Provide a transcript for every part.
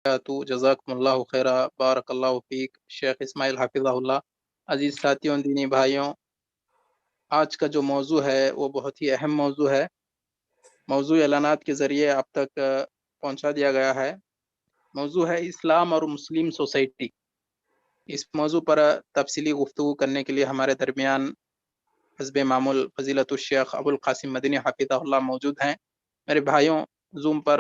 تو جزاکم اللہ خیرہ، بارک اللہ فیک شیخ اسماعیل حافظہ اللہ۔ عزیز ساتھیوں، دینی بھائیوں، آج کا جو موضوع ہے وہ بہت ہی اہم موضوع ہے۔ موضوع اعلانات کے ذریعے آپ تک پہنچا دیا گیا ہے۔ موضوع ہے اسلام اور مسلم سوسائٹی۔ اس موضوع پر تفصیلی گفتگو کرنے کے لیے ہمارے درمیان حسب معمول فضیلت الشیخ ابو القاسم مدنی حفظہ اللہ موجود ہیں۔ میرے بھائیوں، زوم پر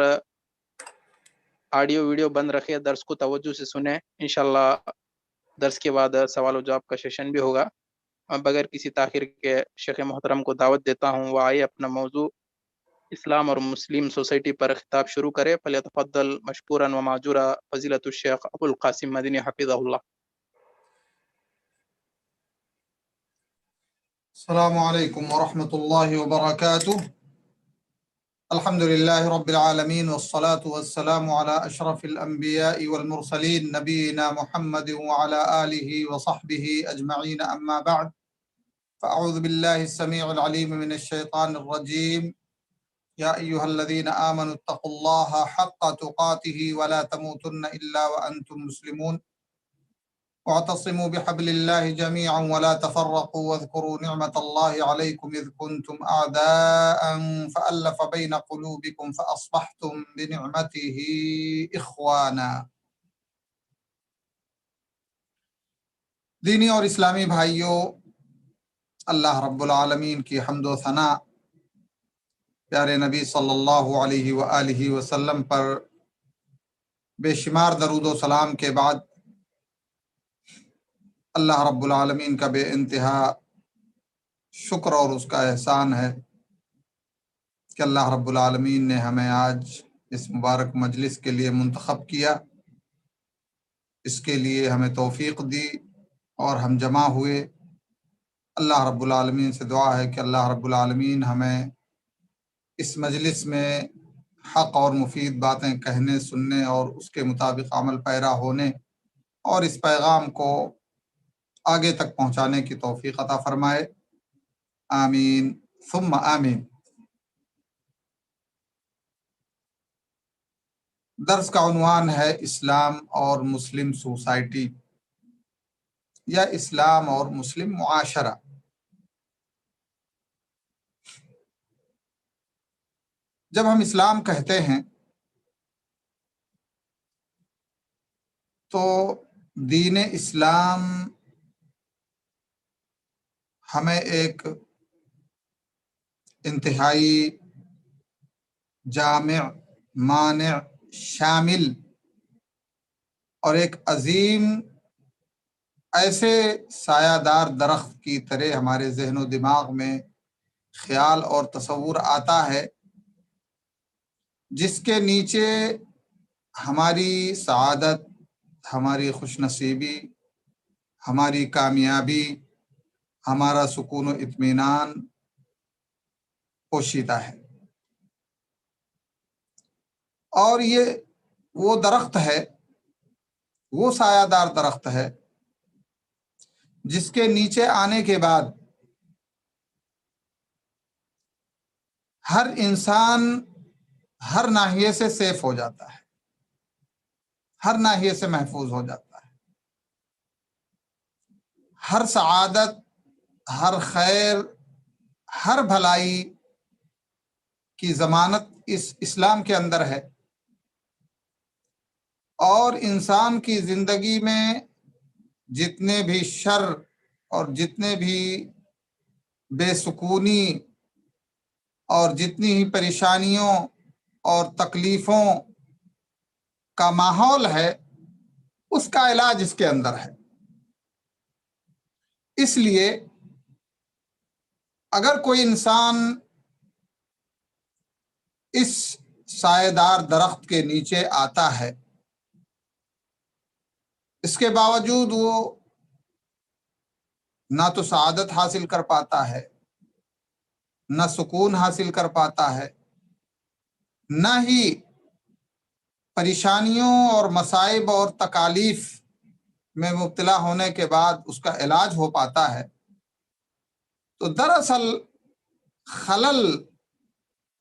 آڈیو ویڈیو بند رکھے، درس کو توجہ سے سنیں۔ انشاءاللہ درس کے بعد سوال و جواب کا سیشن بھی ہوگا۔ بغیر کسی تاخیر کے شیخ محترم کو دعوت دیتا ہوں، وہ آئے اپنا موضوع اسلام اور مسلم سوسائٹی پر خطاب شروع کرے۔ فلیتفضل مشکورا و معجورا فضیلت الشیخ ابو القاسم مدنی حفظہ اللہ۔ السلام علیکم ورحمۃ اللہ وبرکاتہ۔ الحمد للہ رب العالمین والصلاة والسلام علی اشرف الانبیاء والمرسلین نبینا محمد وعلی آلہ وصحبہ اجمعین، اما بعد فاعوذ باللہ السمیع العلیم من الشیطان الرجیم۔ یا ایہا الذین آمنوا اتقوا اللہ حق تقاتہ ولا تموتن الا وانتم مسلمون، واعتصموا بحبل الله جميعا ولا تفرقوا، واذكروا نعمة الله عليكم إذ كنتم أعداء فألف بين قلوبكم فأصبحتم بنعمته إخوانا۔ دینی اور اسلامی بھائیوں، اللہ رب العالمین کی حمد و ثنا پیارے نبی صلی اللہ علیہ وآلہ وسلم پر بے شمار درود و سلام کے بعد اللہ رب العالمین کا بے انتہا شکر اور اس کا احسان ہے کہ اللہ رب العالمین نے ہمیں آج اس مبارک مجلس کے لیے منتخب کیا، اس کے لیے ہمیں توفیق دی اور ہم جمع ہوئے۔ اللہ رب العالمین سے دعا ہے کہ اللہ رب العالمین ہمیں اس مجلس میں حق اور مفید باتیں کہنے، سننے اور اس کے مطابق عمل پیرا ہونے اور اس پیغام کو آگے تک پہنچانے کی توفیق عطا فرمائے، آمین ثم آمین۔ درس کا عنوان ہے اسلام اور مسلم سوسائٹی یا اسلام اور مسلم معاشرہ۔ جب ہم اسلام کہتے ہیں تو دین اسلام ہمیں ایک انتہائی جامع، مانع، شامل اور ایک عظیم ایسے سایہ دار درخت کی طرح ہمارے ذہن و دماغ میں خیال اور تصور آتا ہے، جس کے نیچے ہماری سعادت، ہماری خوش نصیبی، ہماری کامیابی، ہمارا سکون و اطمینان پوشیدہ ہے۔ اور یہ وہ درخت ہے، وہ سایہ دار درخت ہے جس کے نیچے آنے کے بعد ہر انسان ہر ناحیے سے سیف ہو جاتا ہے، ہر ناحیے سے محفوظ ہو جاتا ہے۔ ہر سعادت، ہر خیر، ہر بھلائی کی ضمانت اس اسلام کے اندر ہے، اور انسان کی زندگی میں جتنے بھی شر اور جتنے بھی بے سکونی اور جتنی ہی پریشانیوں اور تکلیفوں کا ماحول ہے، اس کا علاج اس کے اندر ہے۔ اس لیے اگر کوئی انسان اس سایہ دار درخت کے نیچے آتا ہے، اس کے باوجود وہ نہ تو سعادت حاصل کر پاتا ہے، نہ سکون حاصل کر پاتا ہے، نہ ہی پریشانیوں اور مصائب اور تکالیف میں مبتلا ہونے کے بعد اس کا علاج ہو پاتا ہے، تو دراصل خلل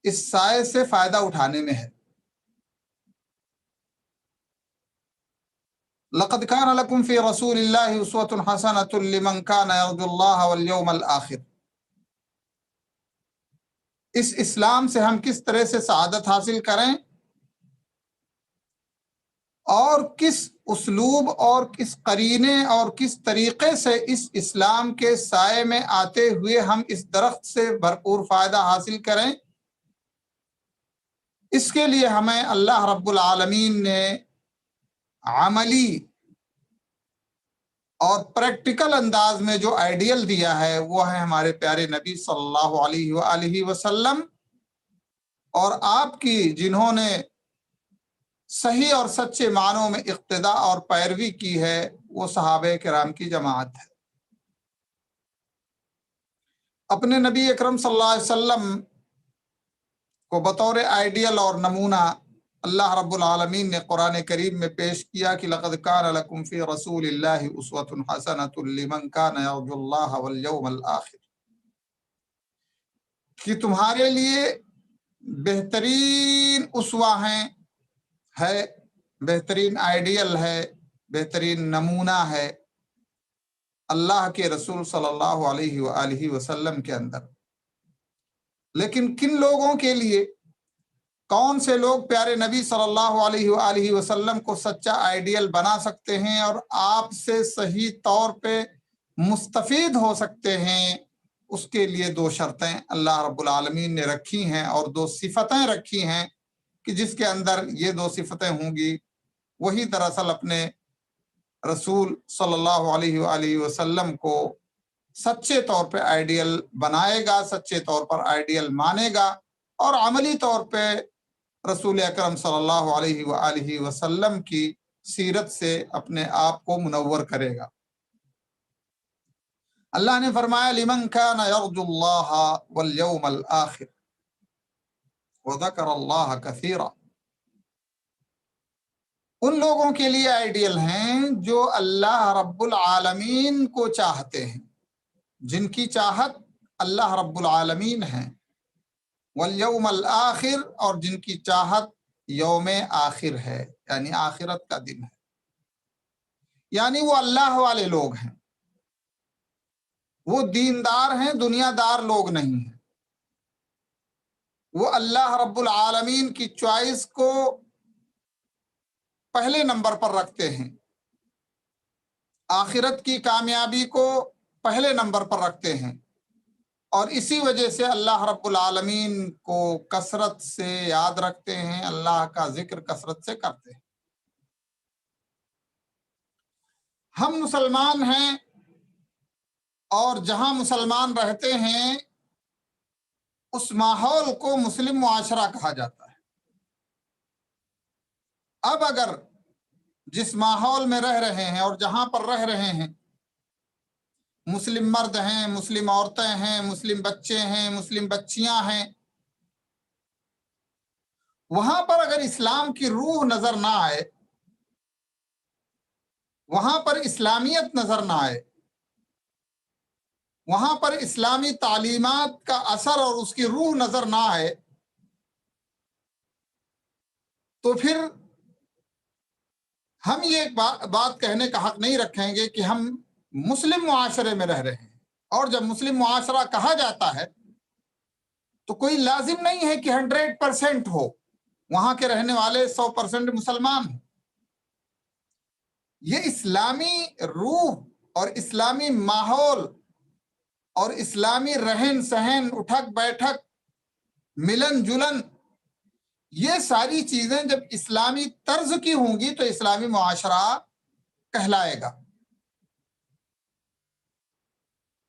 اس سائے سے فائدہ اٹھانے میں ہے۔ لقد كان لكم في رسول الله اسوة حسنة لمن كان يرجو الله واليوم الآخر. اس اسلام سے ہم کس طرح سے سعادت حاصل کریں اور کس اسلوب اور کس قرینے اور کس طریقے سے اس اسلام کے سائے میں آتے ہوئے ہم اس درخت سے بھرپور فائدہ حاصل کریں، اس کے لیے ہمیں اللہ رب العالمین نے عملی اور پریکٹیکل انداز میں جو آئیڈیل دیا ہے وہ ہے ہمارے پیارے نبی صلی اللہ علیہ وآلہ وسلم، اور آپ کی جنہوں نے صحیح اور سچے معنوں میں اقتداء اور پیروی کی ہے وہ صحابہ کرام کی جماعت ہے۔ اپنے نبی اکرم صلی اللہ علیہ وسلم کو بطور آئیڈیل اور نمونہ اللہ رب العالمین نے قرآن کریم میں پیش کیا کہ لقد کان لکم فی رسول اللہ اسوۃ حسنۃ لمن کان یرجو اللہ والیوم الآخر، کہ تمہارے لیے بہترین اسوہ ہے، بہترین آئیڈیل ہے، بہترین نمونہ ہے اللہ کے رسول صلی اللہ علیہ وآلہ وسلم کے اندر۔ لیکن کن لوگوں کے لیے، کون سے لوگ پیارے نبی صلی اللہ علیہ وآلہ وسلم کو سچا آئیڈیل بنا سکتے ہیں اور آپ سے صحیح طور پہ مستفید ہو سکتے ہیں؟ اس کے لیے دو شرطیں اللہ رب العالمین نے رکھی ہیں اور دو صفتیں رکھی ہیں کہ جس کے اندر یہ دو صفتیں ہوں گی وہی دراصل اپنے رسول صلی اللہ علیہ وآلہ وسلم کو سچے طور پہ آئیڈیل بنائے گا، سچے طور پر آئیڈیل مانے گا، اور عملی طور پہ رسول اکرم صلی اللہ علیہ وآلہ وسلم کی سیرت سے اپنے آپ کو منور کرے گا۔ اللہ نے فرمایا لمن کان یرجو اللہ والیوم الآخر وذکر اللہ کثیرا، ان لوگوں کے لیے آئیڈیل ہیں جو اللہ رب العالمین کو چاہتے ہیں، جن کی چاہت اللہ رب العالمین ہے، والیوم الآخر، اور جن کی چاہت یوم آخر ہے، یعنی آخرت کا دن ہے، یعنی وہ اللہ والے لوگ ہیں، وہ دیندار ہیں، دنیا دار لوگ نہیں ہیں، وہ اللہ رب العالمین کی چوائس کو پہلے نمبر پر رکھتے ہیں، آخرت کی کامیابی کو پہلے نمبر پر رکھتے ہیں، اور اسی وجہ سے اللہ رب العالمین کو کثرت سے یاد رکھتے ہیں، اللہ کا ذکر کثرت سے کرتے ہیں۔ ہم مسلمان ہیں اور جہاں مسلمان رہتے ہیں اس ماحول کو مسلم معاشرہ کہا جاتا ہے۔ اب اگر جس ماحول میں رہ رہے ہیں اور جہاں پر رہ رہے ہیں مسلم مرد ہیں، مسلم عورتیں ہیں، مسلم بچے ہیں، مسلم بچیاں ہیں، وہاں پر اگر اسلام کی روح نظر نہ آئے، وہاں پر اسلامیت نظر نہ آئے، وہاں پر اسلامی تعلیمات کا اثر اور اس کی روح نظر نہ آئے، تو پھر ہم یہ بات کہنے کا حق نہیں رکھیں گے کہ ہم مسلم معاشرے میں رہ رہے ہیں۔ اور جب مسلم معاشرہ کہا جاتا ہے تو کوئی لازم نہیں ہے کہ 100% ہو، وہاں کے رہنے والے 100% مسلمان ہوں۔ یہ اسلامی روح اور اسلامی ماحول اور اسلامی رہن سہن، اٹھک بیٹھک، ملن جلن، یہ ساری چیزیں جب اسلامی طرز کی ہوں گی تو اسلامی معاشرہ کہلائے گا۔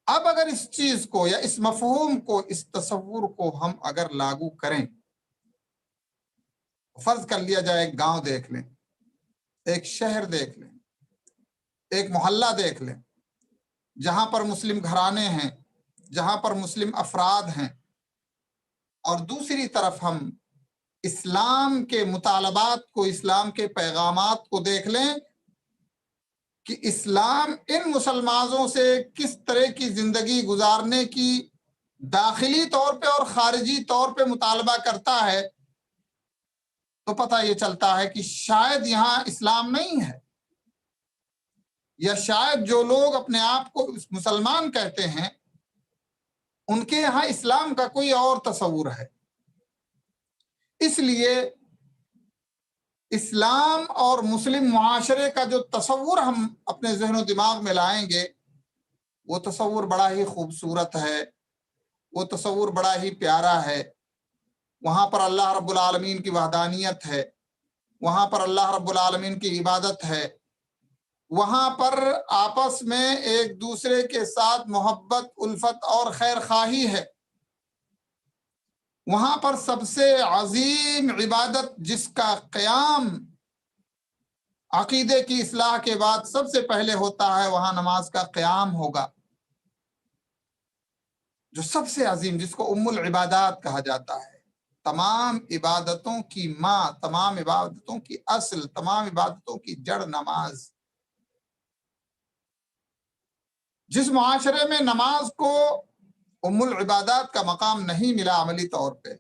اب اگر اس چیز کو یا اس مفہوم کو، اس تصور کو ہم اگر لاگو کریں، فرض کر لیا جائے ایک گاؤں دیکھ لیں، ایک شہر دیکھ لیں، ایک محلہ دیکھ لیں جہاں پر مسلم گھرانے ہیں، جہاں پر مسلم افراد ہیں، اور دوسری طرف ہم اسلام کے مطالبات کو، اسلام کے پیغامات کو دیکھ لیں کہ اسلام ان مسلمانوں سے کس طرح کی زندگی گزارنے کی داخلی طور پہ اور خارجی طور پہ مطالبہ کرتا ہے، تو پتہ یہ چلتا ہے کہ شاید یہاں اسلام نہیں ہے، یا شاید جو لوگ اپنے آپ کو مسلمان کہتے ہیں ان کے یہاں اسلام کا کوئی اور تصور ہے۔ اس لیے اسلام اور مسلم معاشرے کا جو تصور ہم اپنے ذہن و دماغ میں لائیں گے وہ تصور بڑا ہی خوبصورت ہے، وہ تصور بڑا ہی پیارا ہے۔ وہاں پر اللہ رب العالمین کی وحدانیت ہے، وہاں پر اللہ رب العالمین کی عبادت ہے، وہاں پر آپس میں ایک دوسرے کے ساتھ محبت، الفت اور خیر خواہی ہے۔ وہاں پر سب سے عظیم عبادت جس کا قیام عقیدے کی اصلاح کے بعد سب سے پہلے ہوتا ہے، وہاں نماز کا قیام ہوگا، جو سب سے عظیم، جس کو ام العبادات کہا جاتا ہے۔ تمام عبادتوں کی ماں، تمام عبادتوں کی اصل، تمام عبادتوں کی جڑ نماز۔ جس معاشرے میں نماز کو ام العبادات کا مقام نہیں ملا عملی طور پہ،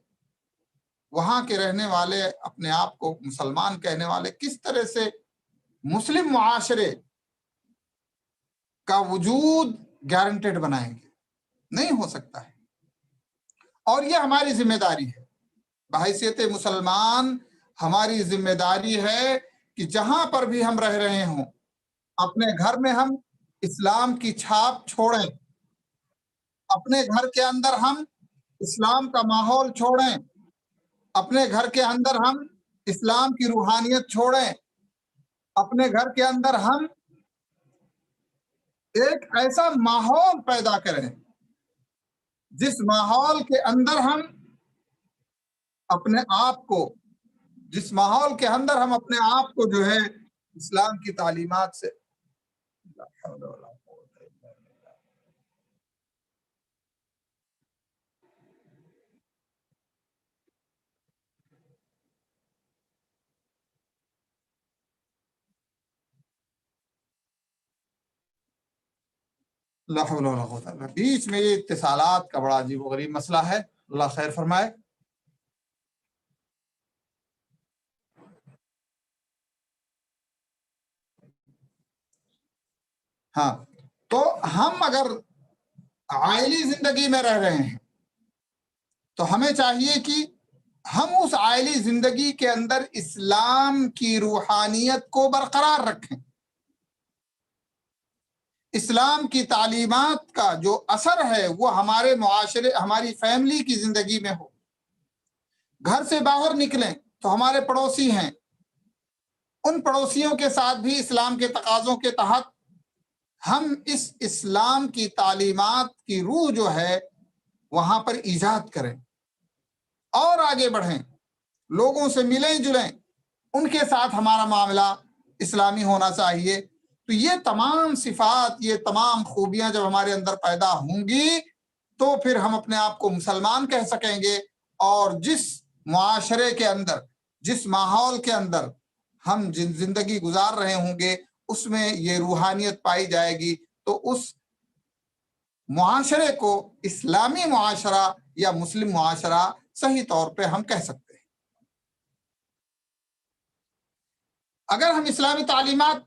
وہاں کے رہنے والے اپنے آپ کو مسلمان کہنے والے کس طرح سے مسلم معاشرے کا وجود گارنٹیڈ بنائیں گے؟ نہیں ہو سکتا ہے۔ اور یہ ہماری ذمہ داری ہے، بحیثیت مسلمان ہماری ذمہ داری ہے کہ جہاں پر بھی ہم رہ رہے ہوں اپنے گھر میں ہم اسلام کی چھاپ چھوڑیں، اپنے گھر کے اندر ہم اسلام کا ماحول چھوڑیں، اپنے گھر کے اندر ہم اسلام کی روحانیت چھوڑیں، اپنے گھر کے اندر ہم ایک ایسا ماحول پیدا کریں جس ماحول کے اندر ہم اپنے آپ کو، جس ماحول کے اندر ہم اپنے آپ کو جو ہے اسلام کی تعلیمات سے لا حول ولا قوت الا باللہ۔ بیچ میں یہ اتصالات کا بڑا عجیب و غریب مسئلہ ہے، اللہ خیر فرمائے۔ ہاں، تو ہم اگر عائلی زندگی میں رہ رہے ہیں تو ہمیں چاہیے کہ ہم اس عائلی زندگی کے اندر اسلام کی روحانیت کو برقرار رکھیں، اسلام کی تعلیمات کا جو اثر ہے وہ ہمارے معاشرے، ہماری فیملی کی زندگی میں ہو۔ گھر سے باہر نکلیں تو ہمارے پڑوسی ہیں، ان پڑوسیوں کے ساتھ بھی اسلام کے تقاضوں کے تحت ہم اس اسلام کی تعلیمات کی روح جو ہے وہاں پر ایجاد کریں اور آگے بڑھیں، لوگوں سے ملیں جلیں، ان کے ساتھ ہمارا معاملہ اسلامی ہونا چاہیے۔ تو یہ تمام صفات، یہ تمام خوبیاں جب ہمارے اندر پیدا ہوں گی تو پھر ہم اپنے آپ کو مسلمان کہہ سکیں گے، اور جس معاشرے کے اندر، جس ماحول کے اندر ہم زندگی گزار رہے ہوں گے اس میں یہ روحانیت پائی جائے گی تو اس معاشرے کو اسلامی معاشرہ یا مسلم معاشرہ صحیح طور پہ ہم کہہ سکتے ہیں۔ اگر ہم اسلامی تعلیمات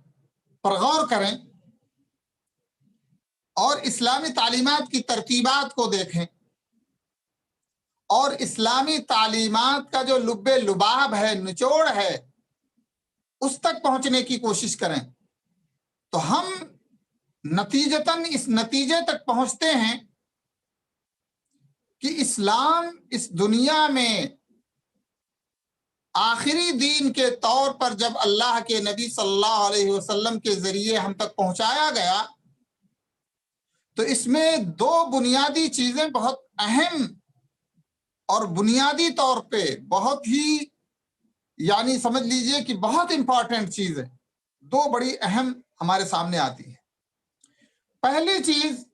پر غور کریں اور اسلامی تعلیمات کی ترتیبات کو دیکھیں اور اسلامی تعلیمات کا جو لب لباب ہے، نچوڑ ہے، اس تک پہنچنے کی کوشش کریں تو ہم نتیجتاً اس نتیجے تک پہنچتے ہیں کہ اسلام اس دنیا میں آخری دین کے طور پر جب اللہ کے نبی صلی اللہ علیہ وسلم کے ذریعے ہم تک پہنچایا گیا تو اس میں دو بنیادی چیزیں بہت اہم اور بنیادی طور پہ بہت ہی، یعنی سمجھ لیجئے کہ بہت امپورٹنٹ چیزیں، دو بڑی اہم ہمارے سامنے آتی ہیں۔ پہلی چیز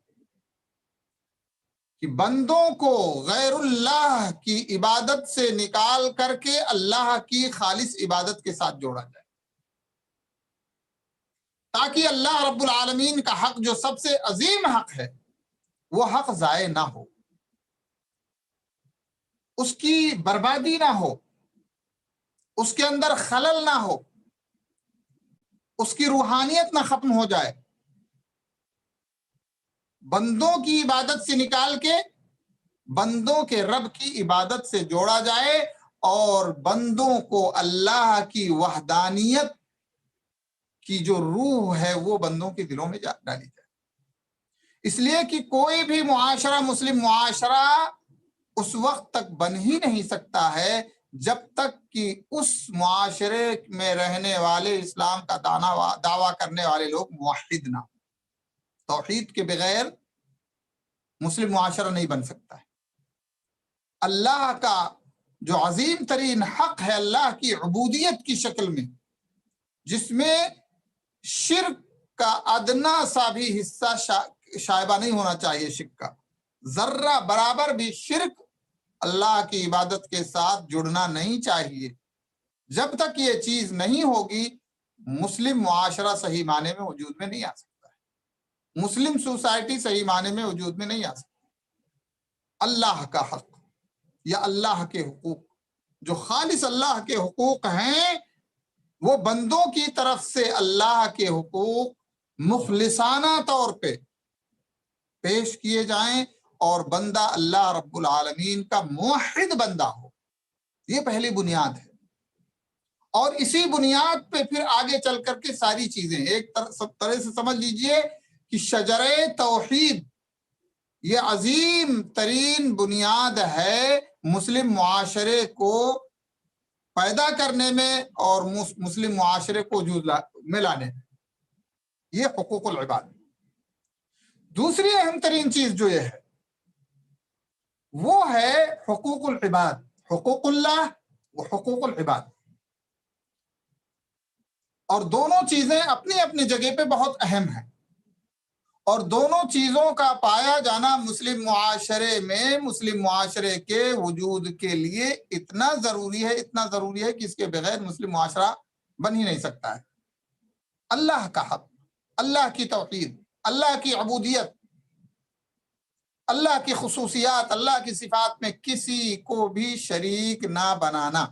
کہ بندوں کو غیر اللہ کی عبادت سے نکال کر کے اللہ کی خالص عبادت کے ساتھ جوڑا جائے، تاکہ اللہ رب العالمین کا حق جو سب سے عظیم حق ہے وہ حق ضائع نہ ہو، اس کی بربادی نہ ہو، اس کے اندر خلل نہ ہو، اس کی روحانیت نہ ختم ہو جائے۔ بندوں کی عبادت سے نکال کے بندوں کے رب کی عبادت سے جوڑا جائے اور بندوں کو اللہ کی وحدانیت کی جو روح ہے وہ بندوں کے دلوں میں ڈالی جائے۔ اس لیے کہ کوئی بھی معاشرہ، مسلم معاشرہ اس وقت تک بن ہی نہیں سکتا ہے جب تک کہ اس معاشرے میں رہنے والے اسلام کا دعویٰ کرنے والے لوگ موحد نہ ہوں۔ توحید کے بغیر مسلم معاشرہ نہیں بن سکتا ہے۔ اللہ کا جو عظیم ترین حق ہے اللہ کی عبودیت کی شکل میں، جس میں شرک کا ادنا سا بھی حصہ شائبہ نہیں ہونا چاہیے، شرک کا ذرہ برابر بھی شرک اللہ کی عبادت کے ساتھ جڑنا نہیں چاہیے۔ جب تک یہ چیز نہیں ہوگی مسلم معاشرہ صحیح معنی میں وجود میں نہیں آ سکتا ہے، مسلم سوسائٹی صحیح معنی میں وجود میں نہیں آ سکتی۔ اللہ کا حق یا اللہ کے حقوق جو خالص اللہ کے حقوق ہیں، وہ بندوں کی طرف سے اللہ کے حقوق مخلصانہ طور پہ پیش کیے جائیں اور بندہ اللہ رب العالمین کا موحد بندہ ہو، یہ پہلی بنیاد ہے۔ اور اسی بنیاد پہ پھر آگے چل کر کے ساری چیزیں ایک طرح سے سمجھ لیجئے کہ شجرے توحید یہ عظیم ترین بنیاد ہے مسلم معاشرے کو پیدا کرنے میں اور مسلم معاشرے کو وجود میں لانے میں، یہ حقوق العباد۔ دوسری اہم ترین چیز جو یہ ہے وہ ہے حقوق العباد، حقوق اللہ و حقوق العباد، اور دونوں چیزیں اپنی اپنی جگہ پہ بہت اہم ہیں، اور دونوں چیزوں کا پایا جانا مسلم معاشرے میں مسلم معاشرے کے وجود کے لیے اتنا ضروری ہے کہ اس کے بغیر مسلم معاشرہ بن ہی نہیں سکتا ہے۔ اللہ کا حق، اللہ کی توحید، اللہ کی عبودیت، اللہ کی خصوصیات، اللہ کی صفات میں کسی کو بھی شریک نہ بنانا،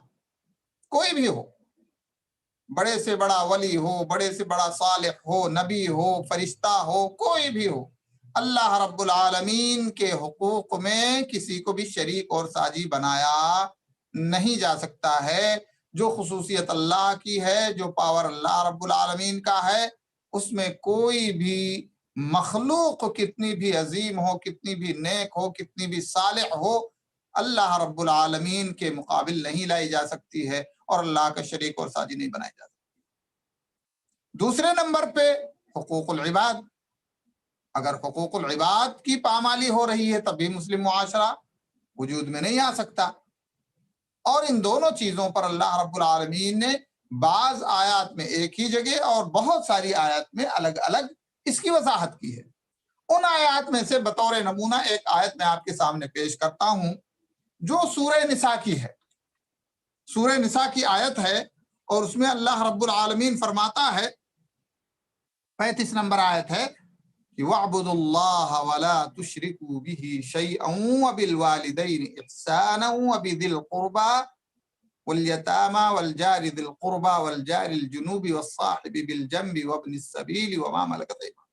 کوئی بھی ہو، بڑے سے بڑا ولی ہو، بڑے سے بڑا صالح ہو، نبی ہو، فرشتہ ہو، کوئی بھی ہو، اللہ رب العالمین کے حقوق میں کسی کو بھی شریک اور ساجی بنایا نہیں جا سکتا ہے۔ جو خصوصیت اللہ کی ہے، جو پاور اللہ رب العالمین کا ہے، اس میں کوئی بھی مخلوق کتنی بھی عظیم ہو، کتنی بھی نیک ہو، کتنی بھی صالح ہو، اللہ رب العالمین کے مقابل نہیں لائی جا سکتی ہے اور اللہ کا شریک اور ساجی نہیں بنائی جا سکتی۔ دوسرے نمبر پہ حقوق العباد، اگر حقوق العباد کی پامالی ہو رہی ہے تب بھی مسلم معاشرہ وجود میں نہیں آ سکتا۔ اور ان دونوں چیزوں پر اللہ رب العالمین نے بعض آیات میں ایک ہی جگہ اور بہت ساری آیات میں الگ الگ اس کی وضاحت کی ہے۔ ان آیات میں سے بطور نمونہ ایک آیت میں آپ کے سامنے پیش کرتا ہوں جو سورہ نساء کی ہے۔ سورہ نساء کی آیت ہے اور اس میں اللہ رب العالمین فرماتا ہے، 35 نمبر آیت ہے کہ وَاعْبُدُوا اللَّهَ وَلَا تُشْرِكُوا بِهِ شَيْئًا وَبِالْوَالِدَيْنِ إِحْسَانًا وَبِذِي الْقُرْبَى وَالْيَتَامَى وَالْجَارِ ذِي الْقُرْبَى وَالْجَارِ الْجُنُوبِ وَالصَّاحِبِ بِالْجَنبِ وَابْنِ السَّبِيلِ وَمَا مَلَكَتْ أَيْمَانُكُمْ۔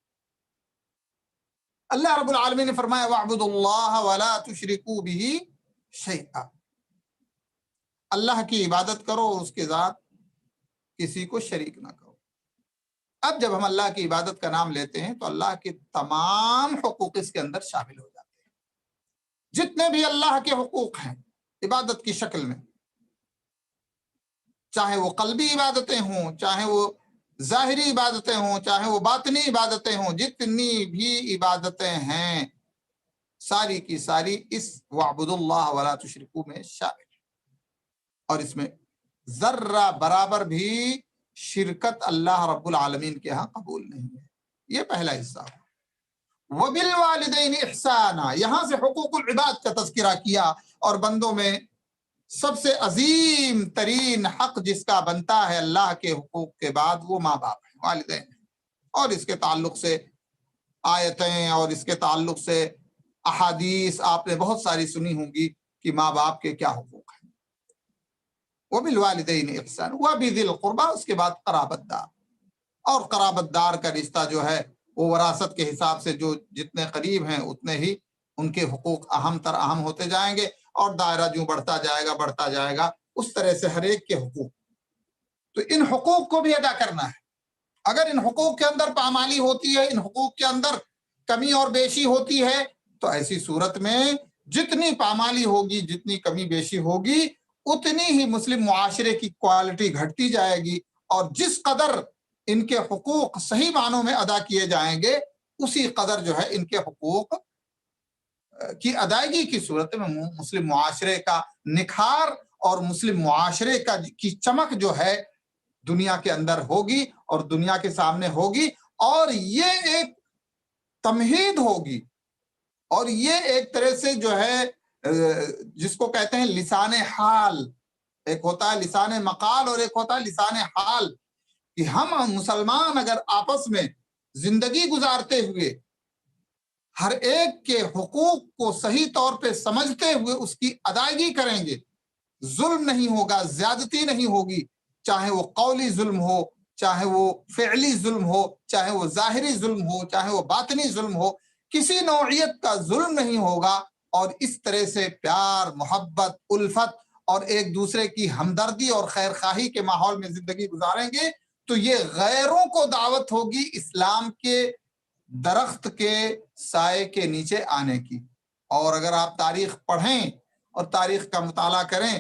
اللہ رب العالمین نے فرمایا وَاعْبُدُوا اللَّهَ وَلَا تُشْرِكُوا بِهِ شَيْئًا، اللہ کی عبادت کرو اور اس کے ساتھ کسی کو شریک نہ کرو۔ اب جب ہم اللہ کی عبادت کا نام لیتے ہیں تو اللہ کے تمام حقوق اس کے اندر شامل ہو جاتے ہیں، جتنے بھی اللہ کے حقوق ہیں عبادت کی شکل میں، چاہے وہ قلبی عبادتیں ہوں، چاہے وہ ظاہری عبادتیں ہوں، چاہے وہ باطنی عبادتیں ہوں، جتنی بھی عبادتیں ہیں ساری کی ساری اس وَاعْبُدُوا اللَّهَ وَلَا تُشْرِكُوا میں شامل ہے، اور اس میں ذرہ برابر بھی شرکت اللہ رب العالمین کے ہاں قبول نہیں ہے۔ یہ پہلا حصہ۔ وَبِالْوَالِدَيْنِ إِحْسَانًا، یہاں سے حقوق العباد کا تذکرہ کیا، اور بندوں میں سب سے عظیم ترین حق جس کا بنتا ہے اللہ کے حقوق کے بعد وہ ماں باپ ہیں، والدین ہیں، اور اس کے تعلق سے آیتیں اور اس کے تعلق سے احادیث آپ نے بہت ساری سنی ہوں گی کہ ماں باپ کے کیا حقوق ہیں۔ وَبِالْوَالِدَيْنِ إِحْسَانًا وَبِذِي الْقُرْبَى، اس کے بعد قرابت دار، اور قرابت دار کا رشتہ جو ہے وہ وراثت کے حساب سے جو جتنے قریب ہیں اتنے ہی ان کے حقوق اہم تر اہم ہوتے جائیں گے، اور دائرہ جو بڑھتا جائے گا اس طرح سے ہر ایک کے حقوق، تو ان حقوق کو بھی ادا کرنا ہے۔ اگر ان حقوق کے اندر پامالی ہوتی ہے، ان حقوق کے اندر کمی اور بیشی ہوتی ہے، تو ایسی صورت میں جتنی پامالی ہوگی، جتنی کمی بیشی ہوگی، اتنی ہی مسلم معاشرے کی کوالٹی گھٹتی جائے گی، اور جس قدر ان کے حقوق صحیح معنوں میں ادا کیے جائیں گے، اسی قدر جو ہے ان کے حقوق کی ادائیگی کی صورت میں مسلم معاشرے کا نکھار اور مسلم معاشرے کی چمک جو ہے دنیا کے اندر ہوگی اور دنیا کے سامنے ہوگی، اور یہ ایک تمہید ہوگی، اور یہ ایک طرح سے جو ہے جس کو کہتے ہیں لسان حال، ایک ہوتا ہے لسان مقال اور ایک ہوتا ہے لسان حال، کہ ہم مسلمان اگر آپس میں زندگی گزارتے ہوئے ہر ایک کے حقوق کو صحیح طور پہ سمجھتے ہوئے اس کی ادائیگی کریں گے، ظلم نہیں ہوگا، زیادتی نہیں ہوگی، چاہے وہ قولی ظلم ہو، چاہے وہ فعلی ظلم ہو، چاہے وہ ظاہری ظلم ہو، چاہے وہ باطنی ظلم ہو، کسی نوعیت کا ظلم نہیں ہوگا، اور اس طرح سے پیار، محبت، الفت اور ایک دوسرے کی ہمدردی اور خیر خواہی کے ماحول میں زندگی گزاریں گے، تو یہ غیروں کو دعوت ہوگی اسلام کے درخت کے سائے کے نیچے آنے کی۔ اور اگر آپ تاریخ پڑھیں اور تاریخ کا مطالعہ کریں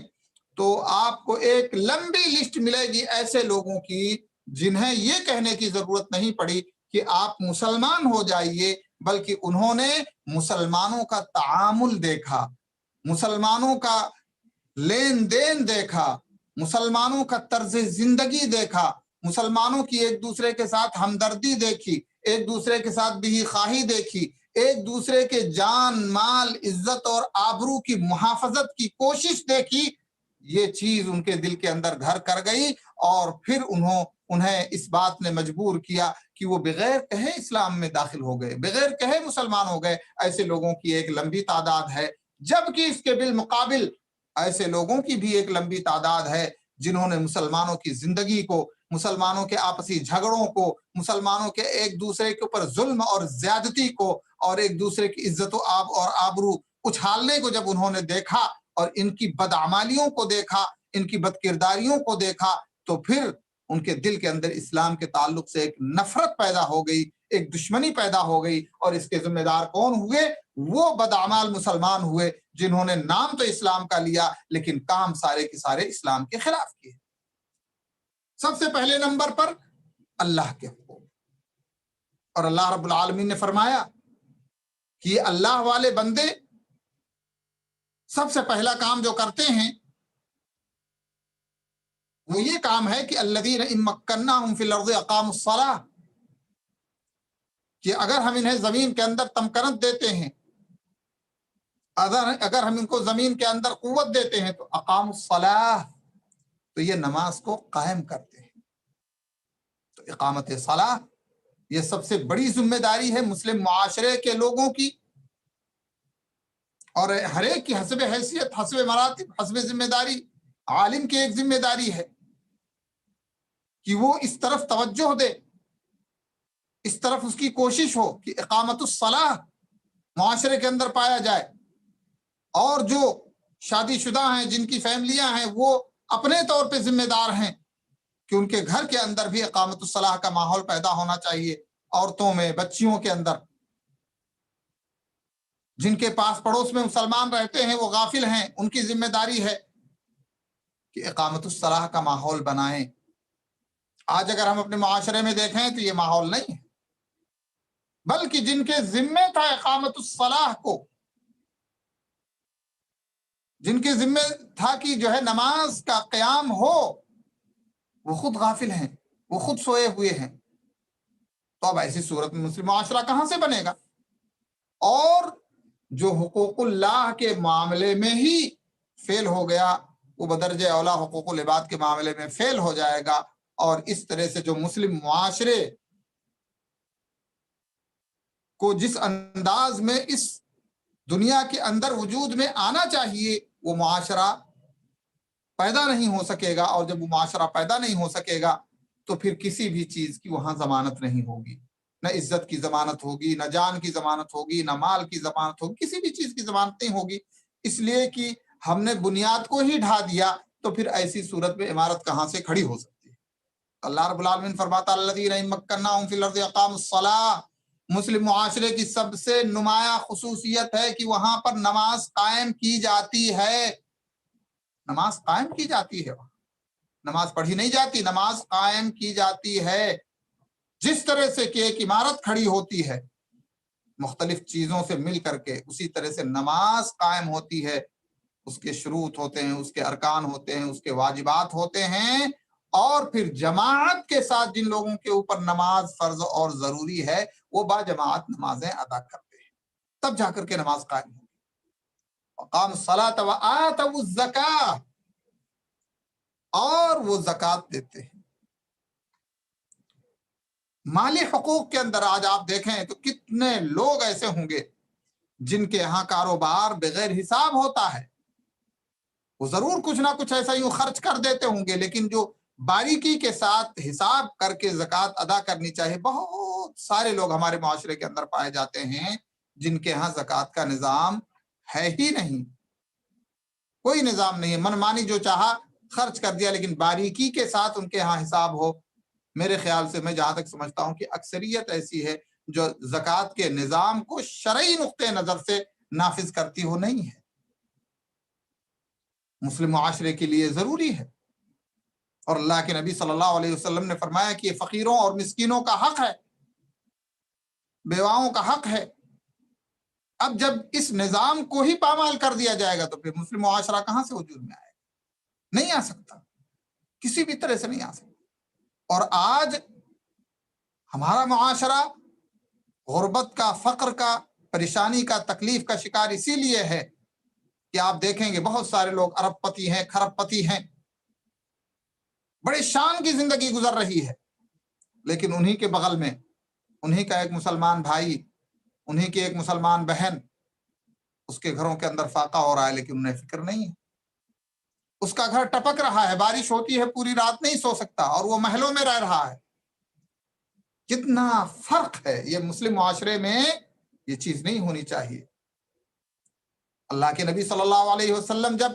تو آپ کو ایک لمبی لسٹ ملے گی ایسے لوگوں کی جنہیں یہ کہنے کی ضرورت نہیں پڑی کہ آپ مسلمان ہو جائیے، بلکہ انہوں نے مسلمانوں کا تعامل دیکھا، مسلمانوں کا لین دین دیکھا، مسلمانوں کا طرز زندگی دیکھا، مسلمانوں کی ایک دوسرے کے ساتھ ہمدردی دیکھی، ایک دوسرے کے ساتھ بھی خواہی دیکھی، ایک دوسرے کے جان مال عزت اور آبرو کی محافظت کی کوشش دیکھی۔ یہ چیز ان کے دل کے اندر گھر کر گئی، اور پھر انہیں اس بات نے مجبور کیا کہ وہ بغیر کہے اسلام میں داخل ہو گئے، بغیر کہے مسلمان ہو گئے۔ ایسے لوگوں کی ایک لمبی تعداد ہے، جبکہ اس کے بالمقابل ایسے لوگوں کی بھی ایک لمبی تعداد ہے جنہوں نے مسلمانوں کی زندگی کو، مسلمانوں کے آپسی جھگڑوں کو، مسلمانوں کے ایک دوسرے کے اوپر ظلم اور زیادتی کو، اور ایک دوسرے کی عزت و آب اور آبرو اچھالنے کو جب انہوں نے دیکھا، اور ان کی بدعمالیوں کو دیکھا، ان کی بد کرداریوں کو دیکھا، تو پھر ان کے دل کے اندر اسلام کے تعلق سے ایک نفرت پیدا ہو گئی، ایک دشمنی پیدا ہو گئی، اور اس کے ذمہ دار کون ہوئے؟ وہ بدعمال مسلمان ہوئے جنہوں نے نام تو اسلام کا لیا لیکن کام سارے کے سارے اسلام کے خلاف کیے۔ سب سے پہلے نمبر پر اللہ کے حقوق، اور اللہ رب العالمین نے فرمایا کہ اللہ والے بندے سب سے پہلا کام جو کرتے ہیں وہ یہ کام ہے کہ الذین ان مکناہم فی الارض اقاموا الصلاۃ، کہ اگر ہم انہیں زمین کے اندر تمکنت دیتے ہیں، اگر ہم ان کو زمین کے اندر قوت دیتے ہیں، تو اقاموا الصلاۃ، تو یہ نماز کو قائم کرتے ہیں۔ تو اقامت صلاۃ یہ سب سے بڑی ذمہ داری ہے مسلم معاشرے کے لوگوں کی، اور ہر ایک کی حسب حیثیت، حسب مراتب، حسب ذمہ داری، عالم کی ایک ذمہ داری ہے کہ وہ اس طرف توجہ دے، اس طرف اس کی کوشش ہو کہ اقامت الصلاۃ معاشرے کے اندر پایا جائے، اور جو شادی شدہ ہیں، جن کی فیملیاں ہیں، وہ اپنے طور پہ ذمہ دار ہیں کہ ان کے گھر کے اندر بھی اقامت الصلاۃ کا ماحول پیدا ہونا چاہیے، عورتوں میں، بچیوں کے اندر۔ جن کے پاس پڑوس میں مسلمان رہتے ہیں وہ غافل ہیں، ان کی ذمہ داری ہے کہ اقامت الصلاۃ کا ماحول بنائیں۔ آج اگر ہم اپنے معاشرے میں دیکھیں تو یہ ماحول نہیں ہے، بلکہ جن کے ذمے تھا اقامت الصلاۃ کو، جن کے ذمے تھا کہ جو ہے نماز کا قیام ہو، وہ خود غافل ہیں، وہ خود سوئے ہوئے ہیں۔ تو اب ایسی صورت میں مسلم معاشرہ کہاں سے بنے گا؟ اور جو حقوق اللہ کے معاملے میں ہی فیل ہو گیا، وہ بدرجہ اولا حقوق العباد کے معاملے میں فیل ہو جائے گا، اور اس طرح سے جو مسلم معاشرے کو جس انداز میں اس دنیا کے اندر وجود میں آنا چاہیے وہ معاشرہ پیدا نہیں ہو سکے گا، اور جب وہ معاشرہ پیدا نہیں ہو سکے گا تو پھر کسی بھی چیز کی وہاں ضمانت نہیں ہوگی، نہ عزت کی ضمانت ہوگی، نہ جان کی ضمانت ہوگی، نہ مال کی ضمانت ہوگی، کسی بھی چیز کی ضمانت نہیں ہوگی، اس لیے کہ ہم نے بنیاد کو ہی ڈھا دیا، تو پھر ایسی صورت میں عمارت کہاں سے کھڑی ہو سکتی ہے؟ اللہ رب العالمین فرماتا الذین ان مکناہم فی الارض اقاموا الصلاۃ، مسلم معاشرے کی سب سے نمایاں خصوصیت ہے کہ وہاں پر نماز قائم کی جاتی ہے، نماز قائم کی جاتی ہے، وہاں نماز پڑھی نہیں جاتی، نماز قائم کی جاتی ہے۔ جس طرح سے کہ ایک عمارت کھڑی ہوتی ہے مختلف چیزوں سے مل کر کے، اسی طرح سے نماز قائم ہوتی ہے، اس کے شروط ہوتے ہیں، اس کے ارکان ہوتے ہیں، اس کے واجبات ہوتے ہیں، اور پھر جماعت کے ساتھ جن لوگوں کے اوپر نماز فرض اور ضروری ہے وہ با جماعت نمازیں ادا کرتے ہیں، تب جا کر کے نماز قائم ہوگی۔ وَقَامُوا الصَّلَاةَ وَآتَوُا الزَّكَاةَ، اور وہ زکوٰۃ دیتے ہیں۔ مالی حقوق کے اندر آج آپ دیکھیں تو کتنے لوگ ایسے ہوں گے جن کے یہاں کاروبار بغیر حساب ہوتا ہے، وہ ضرور کچھ نہ کچھ ایسا یوں خرچ کر دیتے ہوں گے، لیکن جو باریکی کے ساتھ حساب کر کے زکوٰۃ ادا کرنی چاہیے، بہت سارے لوگ ہمارے معاشرے کے اندر پائے جاتے ہیں جن کے ہاں زکوٰۃ کا نظام ہے ہی نہیں، کوئی نظام نہیں ہے، من مانی جو چاہا خرچ کر دیا، لیکن باریکی کے ساتھ ان کے ہاں حساب ہو۔ میرے خیال سے میں جہاں تک سمجھتا ہوں کہ اکثریت ایسی ہے جو زکوٰۃ کے نظام کو شرعی نقطۂ نظر سے نافذ کرتی ہو نہیں ہے، مسلم معاشرے کے لیے ضروری ہے، اور اللہ کے نبی صلی اللہ علیہ وسلم نے فرمایا کہ یہ فقیروں اور مسکینوں کا حق ہے، بیواؤں کا حق ہے۔ اب جب اس نظام کو ہی پامال کر دیا جائے گا تو پھر مسلم معاشرہ کہاں سے وجود میں آئے گا؟ نہیں آ سکتا، کسی بھی طرح سے نہیں آ سکتا۔ اور آج ہمارا معاشرہ غربت کا، فقر کا، پریشانی کا، تکلیف کا شکار اسی لیے ہے کہ آپ دیکھیں گے بہت سارے لوگ ارب پتی ہیں، کھرب پتی ہیں، بڑے شان کی زندگی گزر رہی ہے، لیکن انہی کے بغل میں انہی کا ایک مسلمان بھائی، انہی کی ایک مسلمان بہن، اس کے گھروں کے اندر فاقہ ہو رہا ہے لیکن انہیں فکر نہیں ہے، اس کا گھر ٹپک رہا ہے، بارش ہوتی ہے پوری رات نہیں سو سکتا اور وہ محلوں میں رہ رہا ہے۔ کتنا فرق ہے، یہ مسلم معاشرے میں یہ چیز نہیں ہونی چاہیے۔ اللہ کے نبی صلی اللہ علیہ وسلم جب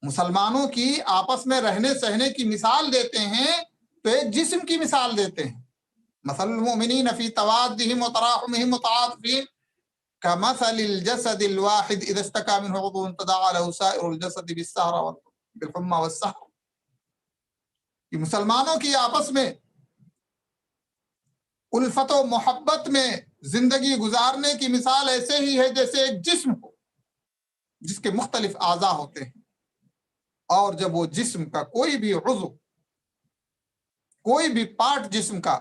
مسلمانوں کی آپس میں رہنے سہنے کی مثال دیتے ہیں تو ایک جسم کی مثال دیتے ہیں، مثل المؤمنین فی توادہم وتراحمہم وتعاطفہم کمثل الجسد الواحد اذا اشتکى منہ عضو تداعى له سائر الجسد بالسہر بالحمى والسہر، کہ مسلمانوں کی آپس میں الفت و محبت میں زندگی گزارنے کی مثال ایسے ہی ہے جیسے ایک جسم ہو جس کے مختلف اعضاء ہوتے ہیں، اور جب وہ جسم کا کوئی بھی عضو، کوئی بھی پارٹ جسم کا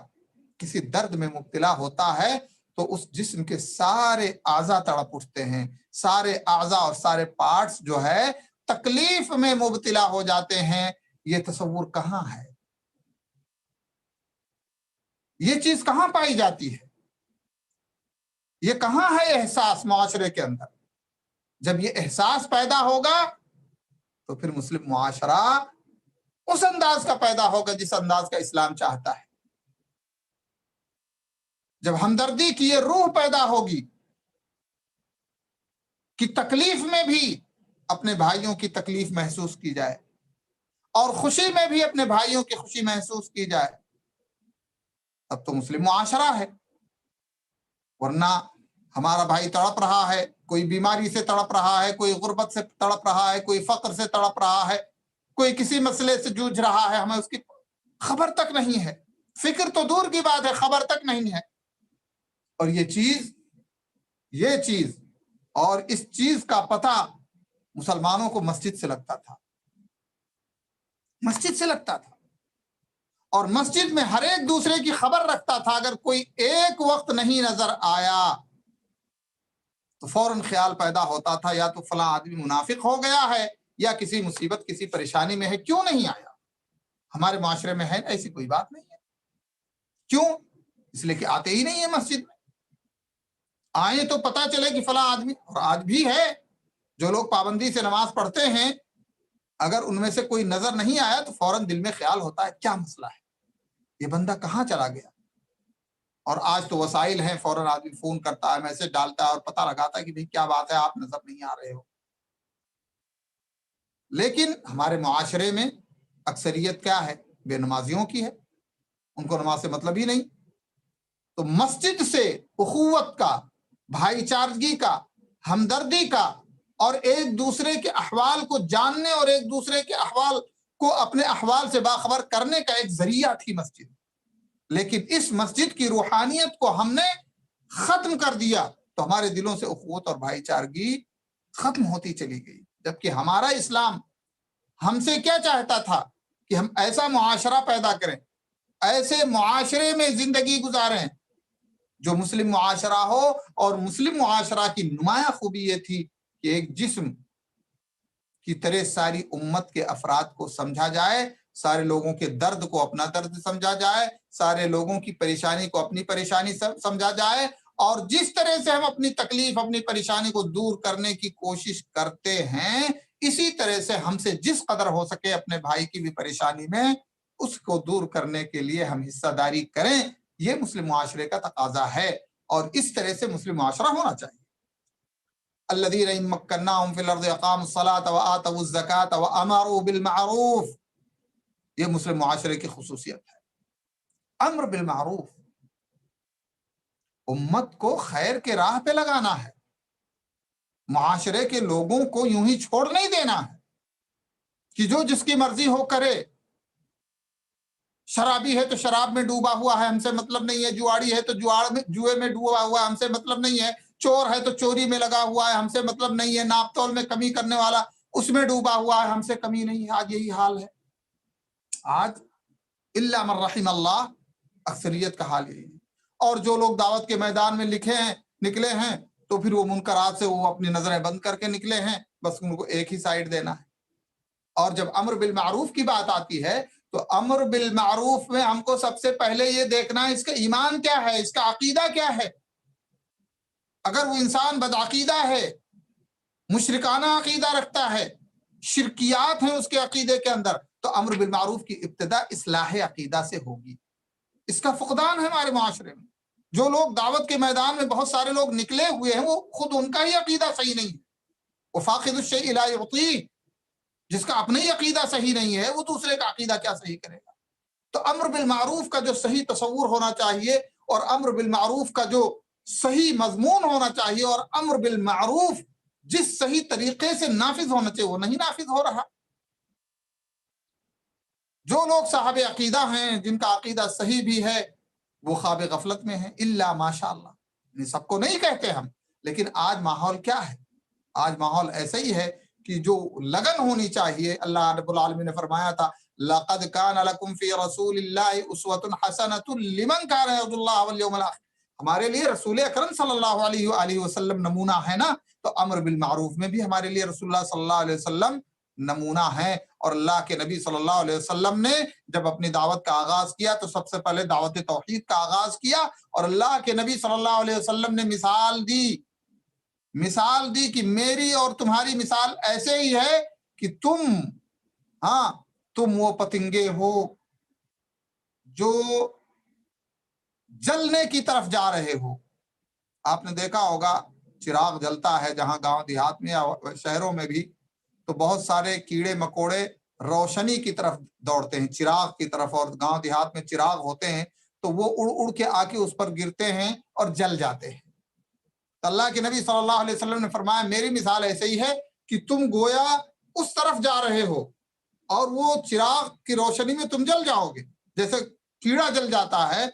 کسی درد میں مبتلا ہوتا ہے تو اس جسم کے سارے اعضاء تڑپ اٹھتے ہیں، سارے اعضاء اور سارے پارٹس جو ہے تکلیف میں مبتلا ہو جاتے ہیں۔ یہ تصور کہاں ہے؟ یہ چیز کہاں پائی جاتی ہے؟ یہ کہاں ہے احساس معاشرے کے اندر؟ جب یہ احساس پیدا ہوگا تو پھر مسلم معاشرہ اس انداز کا پیدا ہوگا جس انداز کا اسلام چاہتا ہے۔ جب ہمدردی کی یہ روح پیدا ہوگی کہ تکلیف میں بھی اپنے بھائیوں کی تکلیف محسوس کی جائے اور خوشی میں بھی اپنے بھائیوں کی خوشی محسوس کی جائے، اب تو مسلم معاشرہ ہے۔ ورنہ ہمارا بھائی تڑپ رہا ہے، کوئی بیماری سے تڑپ رہا ہے، کوئی غربت سے تڑپ رہا ہے، کوئی فقر سے تڑپ رہا ہے، کوئی کسی مسئلے سے جوجھ رہا ہے، ہمیں اس کی خبر تک نہیں ہے، فکر تو دور کی بات ہے، خبر تک نہیں ہے۔ اور یہ چیز اور اس چیز کا پتہ مسلمانوں کو مسجد سے لگتا تھا، مسجد سے لگتا تھا، اور مسجد میں ہر ایک دوسرے کی خبر رکھتا تھا۔ اگر کوئی ایک وقت نہیں نظر آیا تو فوراً خیال پیدا ہوتا تھا یا تو فلاں آدمی منافق ہو گیا ہے یا کسی مصیبت کسی پریشانی میں ہے، کیوں نہیں آیا؟ ہمارے معاشرے میں ہے ایسی کوئی بات نہیں ہے، کیوں؟ اس لیے کہ آتے ہی نہیں ہے مسجد میں، آئیں تو پتہ چلے کہ فلاں آدمی۔ اور آج بھی ہے جو لوگ پابندی سے نماز پڑھتے ہیں، اگر ان میں سے کوئی نظر نہیں آیا تو فوراً دل میں خیال ہوتا ہے کیا مسئلہ ہے، یہ بندہ کہاں چلا گیا؟ اور آج تو وسائل ہیں، فوراً آدمی فون کرتا ہے، میسج ڈالتا ہے اور پتہ لگاتا ہے کہ بھئی کیا بات ہے، آپ نظر نہیں آ رہے ہو۔ لیکن ہمارے معاشرے میں اکثریت کیا ہے؟ بے نمازیوں کی ہے، ان کو نماز سے مطلب ہی نہیں۔ تو مسجد سے اخوت کا، بھائی چارگی کا، ہمدردی کا، اور ایک دوسرے کے احوال کو جاننے اور ایک دوسرے کے احوال کو اپنے احوال سے باخبر کرنے کا ایک ذریعہ تھی مسجد۔ لیکن اس مسجد کی روحانیت کو ہم نے ختم کر دیا تو ہمارے دلوں سے اخوت اور بھائی چارگی ختم ہوتی چلی گئی۔ جبکہ ہمارا اسلام ہم سے کیا چاہتا تھا کہ ہم ایسا معاشرہ پیدا کریں، ایسے معاشرے میں زندگی گزاریں جو مسلم معاشرہ ہو، اور مسلم معاشرہ کی نمایاں خوبی یہ تھی کہ ایک جسم کی طرح ساری امت کے افراد کو سمجھا جائے، سارے لوگوں کے درد کو اپنا درد سمجھا جائے، سارے لوگوں کی پریشانی کو اپنی پریشانی سمجھا جائے، اور جس طرح سے ہم اپنی تکلیف، اپنی پریشانی کو دور کرنے کی کوشش کرتے ہیں، اسی طرح سے ہم سے جس قدر ہو سکے اپنے بھائی کی بھی پریشانی میں اس کو دور کرنے کے لیے ہم حصہ داری کریں۔ یہ مسلم معاشرے کا تقاضا ہے، اور اس طرح سے مسلم معاشرہ ہونا چاہیے۔ الذین ان مکناہم فی الارض اقاموا الصلاۃ وآتوا الزکاۃ وامروا بالمعروف، یہ مسلم معاشرے کی خصوصیت ہے۔ امر بالمعروف، امت کو خیر کے راہ پہ لگانا ہے، معاشرے کے لوگوں کو یوں ہی چھوڑ نہیں دینا ہے کہ جو جس کی مرضی ہو کرے۔ شرابی ہے تو شراب میں ڈوبا ہوا ہے، ہم سے مطلب نہیں ہے۔ جواڑی ہے تو جوئے میں ڈوبا ہوا ہے، ہم سے مطلب نہیں ہے۔ چور ہے تو چوری میں لگا ہوا ہے، ہم سے مطلب نہیں ہے۔ ناپ تول میں کمی کرنے والا اس میں ڈوبا ہوا ہے، ہم سے کمی نہیں ہے۔ آج یہی حال ہے، آج الا من رحم اللہ، اکثریت کا حال یہی ہے۔ اور جو لوگ دعوت کے میدان میں نکلے ہیں تو پھر وہ منکرات سے وہ اپنی نظریں بند کر کے نکلے ہیں، بس ان کو ایک ہی سائڈ دینا ہے۔ اور جب امر بالمعروف کی بات آتی ہے تو امر بالمعروف میں ہم کو سب سے پہلے یہ دیکھنا ہے اس کا ایمان کیا ہے، اس کا عقیدہ کیا ہے۔ اگر وہ انسان بدعقیدہ ہے، مشرکانہ عقیدہ رکھتا ہے، شرکیات ہیں اس کے عقیدے کے اندر، تو امر بالمعروف کی ابتدا اصلاح عقیدہ سے ہوگی۔ اس کا فقدان ہے ہمارے معاشرے میں۔ جو لوگ دعوت کے میدان میں بہت سارے لوگ نکلے ہوئے ہیں، وہ خود ان کا ہی عقیدہ صحیح نہیں ہے۔ وہ فاقد الشیء لا یعطیہ، جس کا اپنا ہی عقیدہ صحیح نہیں ہے وہ دوسرے کا عقیدہ کیا صحیح کرے گا۔ تو امر بالمعروف کا جو صحیح تصور ہونا چاہیے، اور امر بالمعروف کا جو صحیح مضمون ہونا چاہیے، اور امر بالمعروف جس صحیح طریقے سے نافذ ہونا چاہیے وہ نہیں نافذ ہو رہا۔ جو لوگ صاحب عقیدہ ہیں، جن کا عقیدہ صحیح بھی ہے، وہ خواب غفلت میں ہیں، الا ماشاء اللہ۔ سب کو نہیں کہتے ہم، لیکن آج ماحول کیا ہے؟ آج ماحول ایسا ہی ہے کہ جو لگن ہونی چاہیے، اللہ رب العالمین نے فرمایا تھا لَقَدْ كَانَ لَكُمْ فِي رَسُولِ اللَّهِ أُسْوَةٌ حَسَنَةٌ لِمَنْ كَانَ يَرْجُو اللَّهَ وَالْيَوْمَ الْآخِرَ۔ ہمارے لیے رسول اکرم صلی اللہ علیہ وآلہ وسلم نمونہ ہے نا، تو امر بالمعروف میں بھی ہمارے لیے رسول اللہ صلی اللہ علیہ وسلم نمونہ ہے۔ اور اللہ کے نبی صلی اللہ علیہ وسلم نے جب اپنی دعوت کا آغاز کیا تو سب سے پہلے دعوت توحید کا آغاز کیا، اور اللہ کے نبی صلی اللہ علیہ وسلم نے مثال دی کہ میری اور تمہاری مثال ایسے ہی ہے کہ تم وہ پتنگے ہو جو جلنے کی طرف جا رہے ہو۔ آپ نے دیکھا ہوگا چراغ جلتا ہے جہاں گاؤں دیہات میں یا شہروں میں بھی، تو بہت سارے کیڑے مکوڑے روشنی کی طرف دوڑتے ہیں، چراغ کی طرف، اور گاؤں دیہات میں چراغ ہوتے ہیں تو وہ اڑ اڑ کے آ کے اس پر گرتے ہیں اور جل جاتے ہیں۔ تو اللہ کے نبی صلی اللہ علیہ وسلم نے فرمایا میری مثال ایسے ہی ہے کہ تم گویا اس طرف جا رہے ہو اور وہ چراغ کی روشنی میں تم جل جاؤ گے، جیسے کیڑا جل جاتا ہے،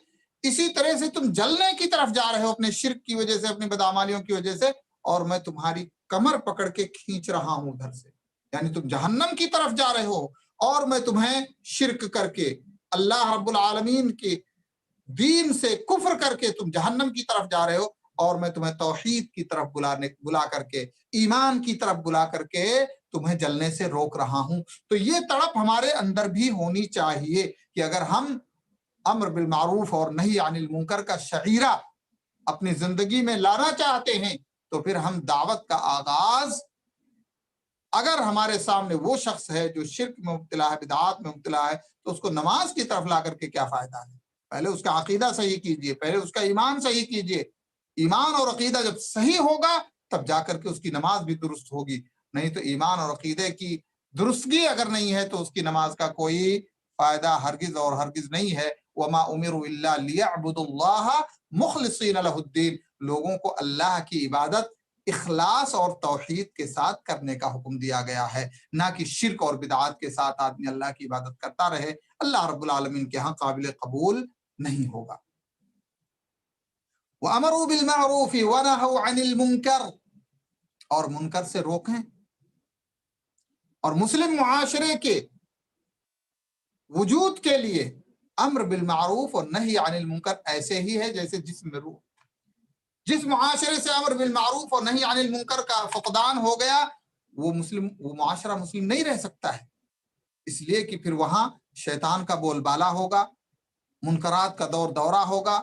اسی طرح سے تم جلنے کی طرف جا رہے ہو اپنے شرک کی وجہ سے، اپنی بدعمالیوں کی وجہ سے، اور میں تمہاری کمر پکڑ کے کھینچ رہا ہوں ادھر سے، یعنی تم جہنم کی طرف جا رہے ہو، اور میں تمہیں شرک کر کے، اللہ رب العالمین کے دین سے کفر کر کے تم جہنم کی طرف جا رہے ہو، اور میں تمہیں توحید کی طرف بلا کر کے، ایمان کی طرف بلا کر کے تمہیں جلنے سے روک رہا ہوں۔ تو یہ تڑپ ہمارے اندر بھی ہونی چاہیے کہ اگر ہم امر بالمعروف اور نہی عن المنکر کا شعیرہ اپنی زندگی میں لانا چاہتے ہیں تو پھر ہم دعوت کا آغاز، اگر ہمارے سامنے وہ شخص ہے جو شرک میں مبتلا ہے، بدعات میں مبتلا ہے، تو اس کو نماز کی طرف لا کر کے کیا فائدہ ہے؟ پہلے اس کا عقیدہ صحیح کیجئے، پہلے اس کا ایمان صحیح کیجئے. ایمان اور عقیدہ جب صحیح ہوگا تب جا کر کے اس کی نماز بھی درست ہوگی. نہیں تو ایمان اور عقیدے کی درستگی اگر نہیں ہے تو اس کی نماز کا کوئی فائدہ ہرگز اور ہرگز نہیں ہے. وما امروا الا ليعبدوا الله مخلصین له الدین. لوگوں کو اللہ کی عبادت اخلاص اور توحید کے ساتھ کرنے کا حکم دیا گیا ہے، نہ کہ شرک اور بدعات کے ساتھ آدمی اللہ کی عبادت کرتا رہے. اللہ رب العالمین کے ہاں قابل قبول نہیں ہوگا. وَأَمَرُوا بِالْمَعْرُوفِ وَنَهَوْا عَنِ الْمُنْكَرِ، اور منکر سے روکیں. اور مسلم معاشرے کے وجود کے لیے امر بالمعروف اور نہی عن المنکر ایسے ہی ہے جیسے جسم میں روح. جس معاشرے سے امر بالمعروف اور نہی عن المنکر کا فقدان ہو گیا وہ معاشرہ مسلم نہیں رہ سکتا ہے. اس لیے کہ پھر وہاں شیطان کا بول بالا ہوگا، منکرات کا دور دورہ ہوگا،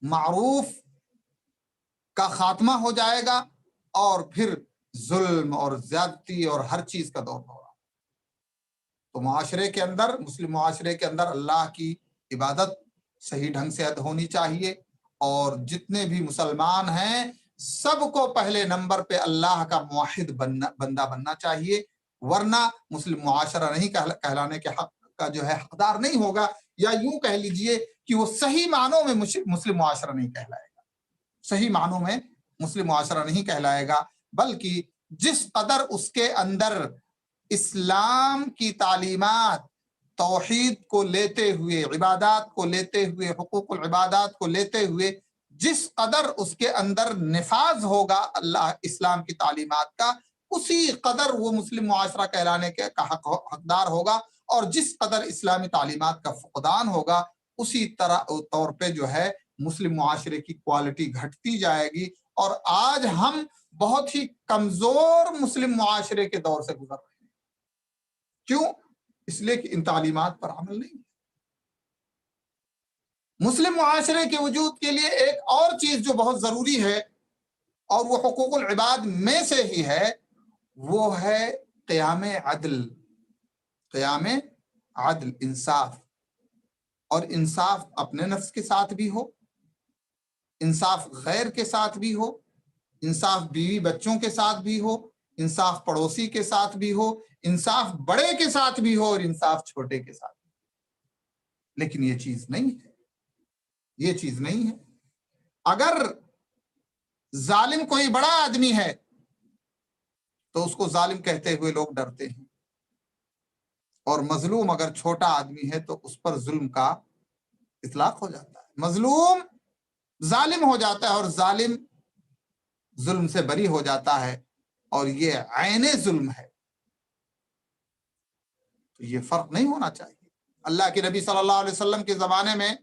معروف کا خاتمہ ہو جائے گا، اور پھر ظلم اور زیادتی اور ہر چیز کا دور دورہ. تو معاشرے کے اندر، مسلم معاشرے کے اندر اللہ کی عبادت صحیح ڈھنگ سے ادا ہونی چاہیے، اور جتنے بھی مسلمان ہیں سب کو پہلے نمبر پہ اللہ کا موحد بندہ بننا چاہیے، ورنہ مسلم معاشرہ نہیں کہلانے کے حق کا جو ہے حقدار نہیں ہوگا. یا یوں کہہ لیجئے کہ وہ صحیح معنوں میں مسلم معاشرہ نہیں کہلائے گا. صحیح معنوں میں مسلم معاشرہ نہیں کہلائے گا، بلکہ جس قدر اس کے اندر اسلام کی تعلیمات، توحید کو لیتے ہوئے، عبادات کو لیتے ہوئے، حقوق العبادات کو لیتے ہوئے جس قدر اس کے اندر نفاذ ہوگا اللہ اسلام کی تعلیمات کا، اسی قدر وہ مسلم معاشرہ کہلانے کا حقدار ہوگا. اور جس قدر اسلامی تعلیمات کا فقدان ہوگا اسی طور پہ جو ہے مسلم معاشرے کی کوالٹی گھٹتی جائے گی. اور آج ہم بہت ہی کمزور مسلم معاشرے کے دور سے گزر رہے ہیں. کیوں؟ اس لیے کہ ان تعلیمات پر عمل نہیں. مسلم معاشرے کے وجود کے لیے ایک اور چیز جو بہت ضروری ہے اور وہ حقوق العباد میں سے ہی ہے، وہ ہے قیام عدل. قیام عدل، انصاف. اور انصاف اپنے نفس کے ساتھ بھی ہو، انصاف غیر کے ساتھ بھی ہو، انصاف بیوی بچوں کے ساتھ بھی ہو، انصاف پڑوسی کے ساتھ بھی ہو، انصاف بڑے کے ساتھ بھی ہو، اور انصاف چھوٹے کے ساتھ بھی ہو. لیکن یہ چیز نہیں ہے، یہ چیز نہیں ہے. اگر ظالم کوئی بڑا آدمی ہے تو اس کو ظالم کہتے ہوئے لوگ ڈرتے ہیں، اور مظلوم اگر چھوٹا آدمی ہے تو اس پر ظلم کا اطلاق ہو جاتا ہے. مظلوم ظالم ہو جاتا ہے اور ظالم ظلم سے بری ہو جاتا ہے، اور یہ عین ظلم ہے. تو یہ فرق نہیں ہونا چاہیے. اللہ کے نبی صلی اللہ علیہ وسلم کے زمانے میں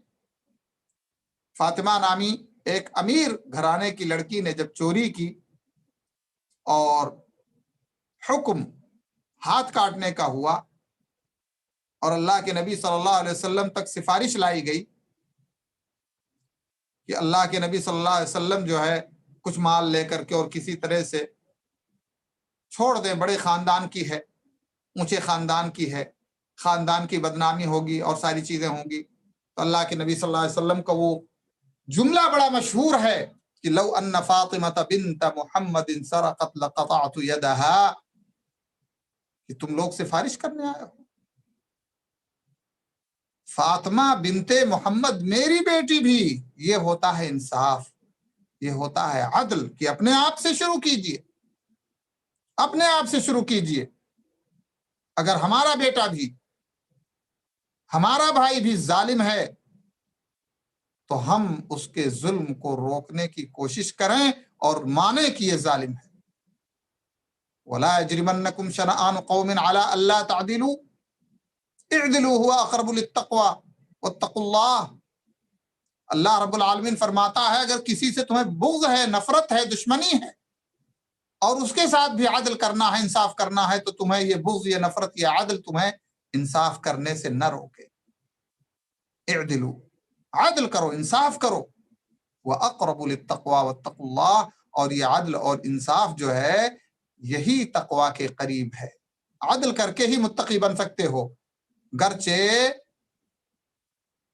فاطمہ نامی ایک امیر گھرانے کی لڑکی نے جب چوری کی اور حکم ہاتھ کاٹنے کا ہوا، اور اللہ کے نبی صلی اللہ علیہ وسلم تک سفارش لائی گئی کہ اللہ کے نبی صلی اللہ علیہ وسلم جو ہے کچھ مال لے کر کے اور کسی طرح سے چھوڑ دیں، بڑے خاندان کی ہے، اونچے خاندان کی ہے، خاندان کی بدنامی ہوگی اور ساری چیزیں ہوں گی. تو اللہ کے نبی صلی اللہ علیہ وسلم کا وہ جملہ بڑا مشہور ہے کہ لو ان فاطمہ بنت محمد سرقت لقطعت یدها، کہ تم لوگ سفارش کرنے آئے ہو، فاطمہ بنت محمد میری بیٹی بھی. یہ ہوتا ہے انصاف، یہ ہوتا ہے عدل، کہ اپنے آپ سے شروع کیجئے، اپنے آپ سے شروع کیجئے. اگر ہمارا بیٹا بھی، ہمارا بھائی بھی ظالم ہے تو ہم اس کے ظلم کو روکنے کی کوشش کریں اور مانیں کہ یہ ظالم ہے. وَلَا يَجْرِمَنَّكُمْ شَنَآنُ قَوْمٍ عَلَىٰ أَلَّا تَعْدِلُوا اعْدِلُوا هُوَ أَقْرَبُ لِلتَّقْوَىٰ وَاتَّقُوا اللَّهَ. اللہ رب العالمین فرماتا ہے اگر کسی سے تمہیں بغض ہے، نفرت ہے، دشمنی ہے، اور اس کے ساتھ بھی عدل کرنا ہے، انصاف کرنا ہے، تو تمہیں یہ بغض، یہ نفرت، یہ عدل تمہیں انصاف کرنے سے نہ روکے. اعدلوا، عدل کرو، انصاف کرو. وَأَقْرَبُ لِلتَّقْوَىٰ وَاتَّقُوا اللَّهَ، اور یہ عدل اور انصاف جو ہے یہی تقویٰ کے قریب ہے. عدل کر کے ہی متقی بن سکتے ہو، گرچہ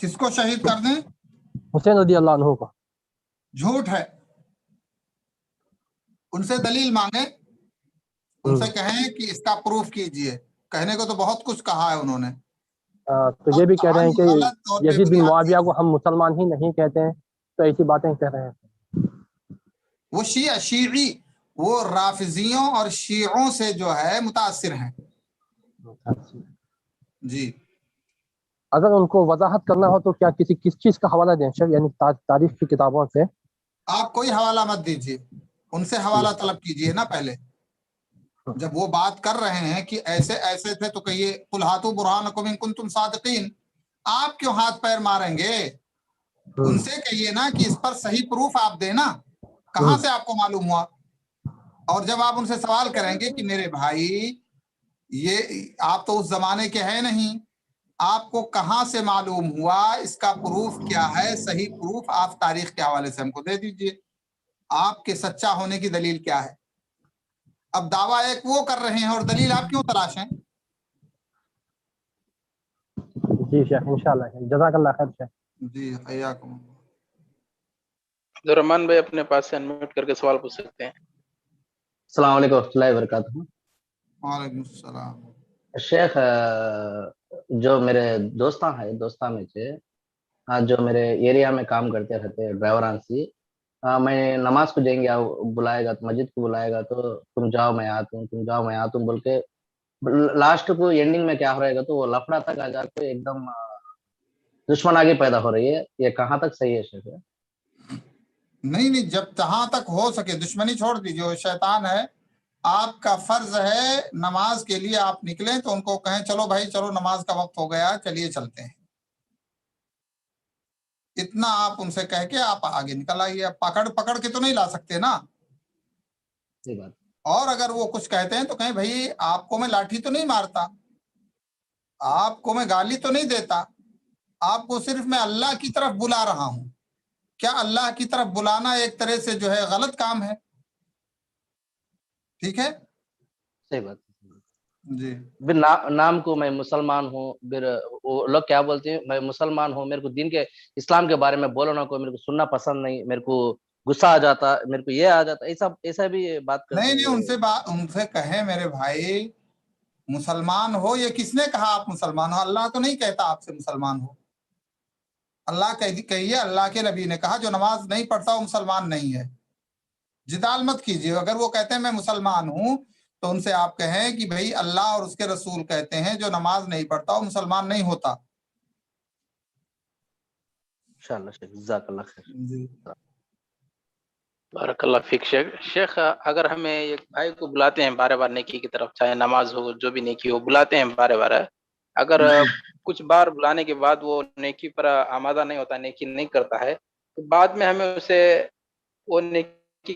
کس کو شہید کر دیں؟ حسین رضی اللہ عنہ کو. جھوٹ ہے. ان سے دلیل مانگیں, ان سے کہیں کہ اس کا پروف کیجئے. کہنے کو تو بہت کچھ کہا ہے انہوں نے. تو یہ بھی کہہ رہے ہیں کہ غلط طور پہ یزید بن بنیاد معاویہ کو ہم مسلمان ہی نہیں کہتے ہیں, تو ایسی باتیں کہہ رہے ہیں. وہ شیعی وہ رافضیوں اور شیعوں سے جو ہے متاثر ہیں. جی اگر ان کو وضاحت کرنا ہو تو کیا کس چیز کا حوالہ دیں شیخ, یعنی تاریخ کی کتابوں سے؟ آپ کوئی حوالہ مت دیجیے, ان سے حوالہ طلب کیجئے نا. پہلے جب وہ بات کر رہے ہیں کہ ایسے ایسے تھے تو کہیے قل ہاتوا برہانکم ان کنتم صادقین. آپ کیوں ہاتھ پیر ماریں گے؟ ان سے کہیے نا کہ اس پر صحیح پروف آپ دیں نا, کہاں سے آپ کو معلوم ہوا؟ اور جب آپ ان سے سوال کریں گے کہ میرے بھائی یہ آپ تو اس زمانے کے ہیں نہیں, آپ کو کہاں سے معلوم ہوا, اس کا پروف کیا ہے, صحیح پروف آپ تاریخ کے حوالے سے ہم کو دے دیجئے. آپ کے سچا ہونے کی دلیل کیا ہے؟ اب دعویٰ ایک وہ کر رہے ہیں اور دلیل آپ کیوں تلاشیں؟ جی شیخ, انشاءاللہ. جزاک اللہ خیر شیخ. جی حیاکم. عبد الرحمن بھائی اپنے پاس سے انمیوٹ کر کے سوال پوچھ سکتے ہیں. السلام علیکم ورحمۃ اللہ وبرکاتہ. وعلیکم السلام. شیخ, جو میرے دوستاں میں سے جو میرے ایریا میں کام کرتے رہتے ڈرائیوران سی, میں نماز کو جائیں گے, بلائے گا تو مسجد کو بلائے گا تو تم جاؤ میں آتا ہوں, تم جاؤ میں آتا ہوں بول کے لاسٹ کو اینڈنگ میں کیا ہو رہے گا تو وہ لفڑا تک آ جا کے ایک دم دشمن آگے پیدا ہو رہی ہے. یہ کہاں تک صحیح ہے شیخ؟ نہیں, جب جہاں تک ہو سکے دشمنی چھوڑ دیجیے, وہ شیطان ہے. آپ کا فرض ہے نماز کے لیے آپ نکلیں تو ان کو کہیں چلو بھائی چلو نماز کا وقت ہو گیا, چلیے چلتے ہیں. اتنا آپ ان سے کہہ کے آپ آگے نکل آئیے. پکڑ کے تو نہیں لا سکتے نا. بات. اور اگر وہ کچھ کہتے ہیں تو کہیں بھائی آپ کو میں لاٹھی تو نہیں مارتا, آپ کو میں گالی تو نہیں دیتا, آپ کو صرف میں اللہ کی طرف بلا رہا ہوں. کیا اللہ کی طرف بلانا ایک طرح سے جو ہے غلط کام ہے؟ ٹھیک ہے, صحیح بات. جی پھر نام کو میں مسلمان ہوں, پھر وہ لوگ کیا بولتے ہیں میں مسلمان ہوں, میرے کو دین کے اسلام کے بارے میں بولنا کو میرے کو سننا پسند نہیں, میرے کو غصہ آ جاتا, میرے کو یہ آ جاتا, ایسا بھی بات کرتے نہیں, ہیں. ان سے کہیں میرے بھائی مسلمان ہو, یہ کس نے کہا آپ مسلمان ہو؟ اللہ تو نہیں کہتا آپ سے مسلمان ہو. اللہ کہیے اللہ کے نبی نے کہا جو نماز نہیں پڑھتا وہ مسلمان نہیں ہے. جدال مت کیجیے. اگر وہ کہتے ہیں میں مسلمان ہوں تو ان سے آپ کہیں کہ بھئی اللہ اور اس کے رسول کہتے ہیں جو نماز نہیں پڑھتا وہ مسلمان نہیں ہوتا. انشاءاللہ شیخ, جزاک اللہ خیر. جی بارک اللہ فیک شیخ. اگر ہمیں ایک بھائی کو بلاتے ہیں بارے بار نیکی کی طرف, چاہے نماز ہو جو بھی نیکی ہو, بلاتے ہیں بارے بار, اگر کچھ بار بلانے کے بعد وہ نیکی پر آمادہ نہیں ہوتا, نیکی نہیں کرتا ہے, تو بعد میں ہمیں اسے وہ نیکی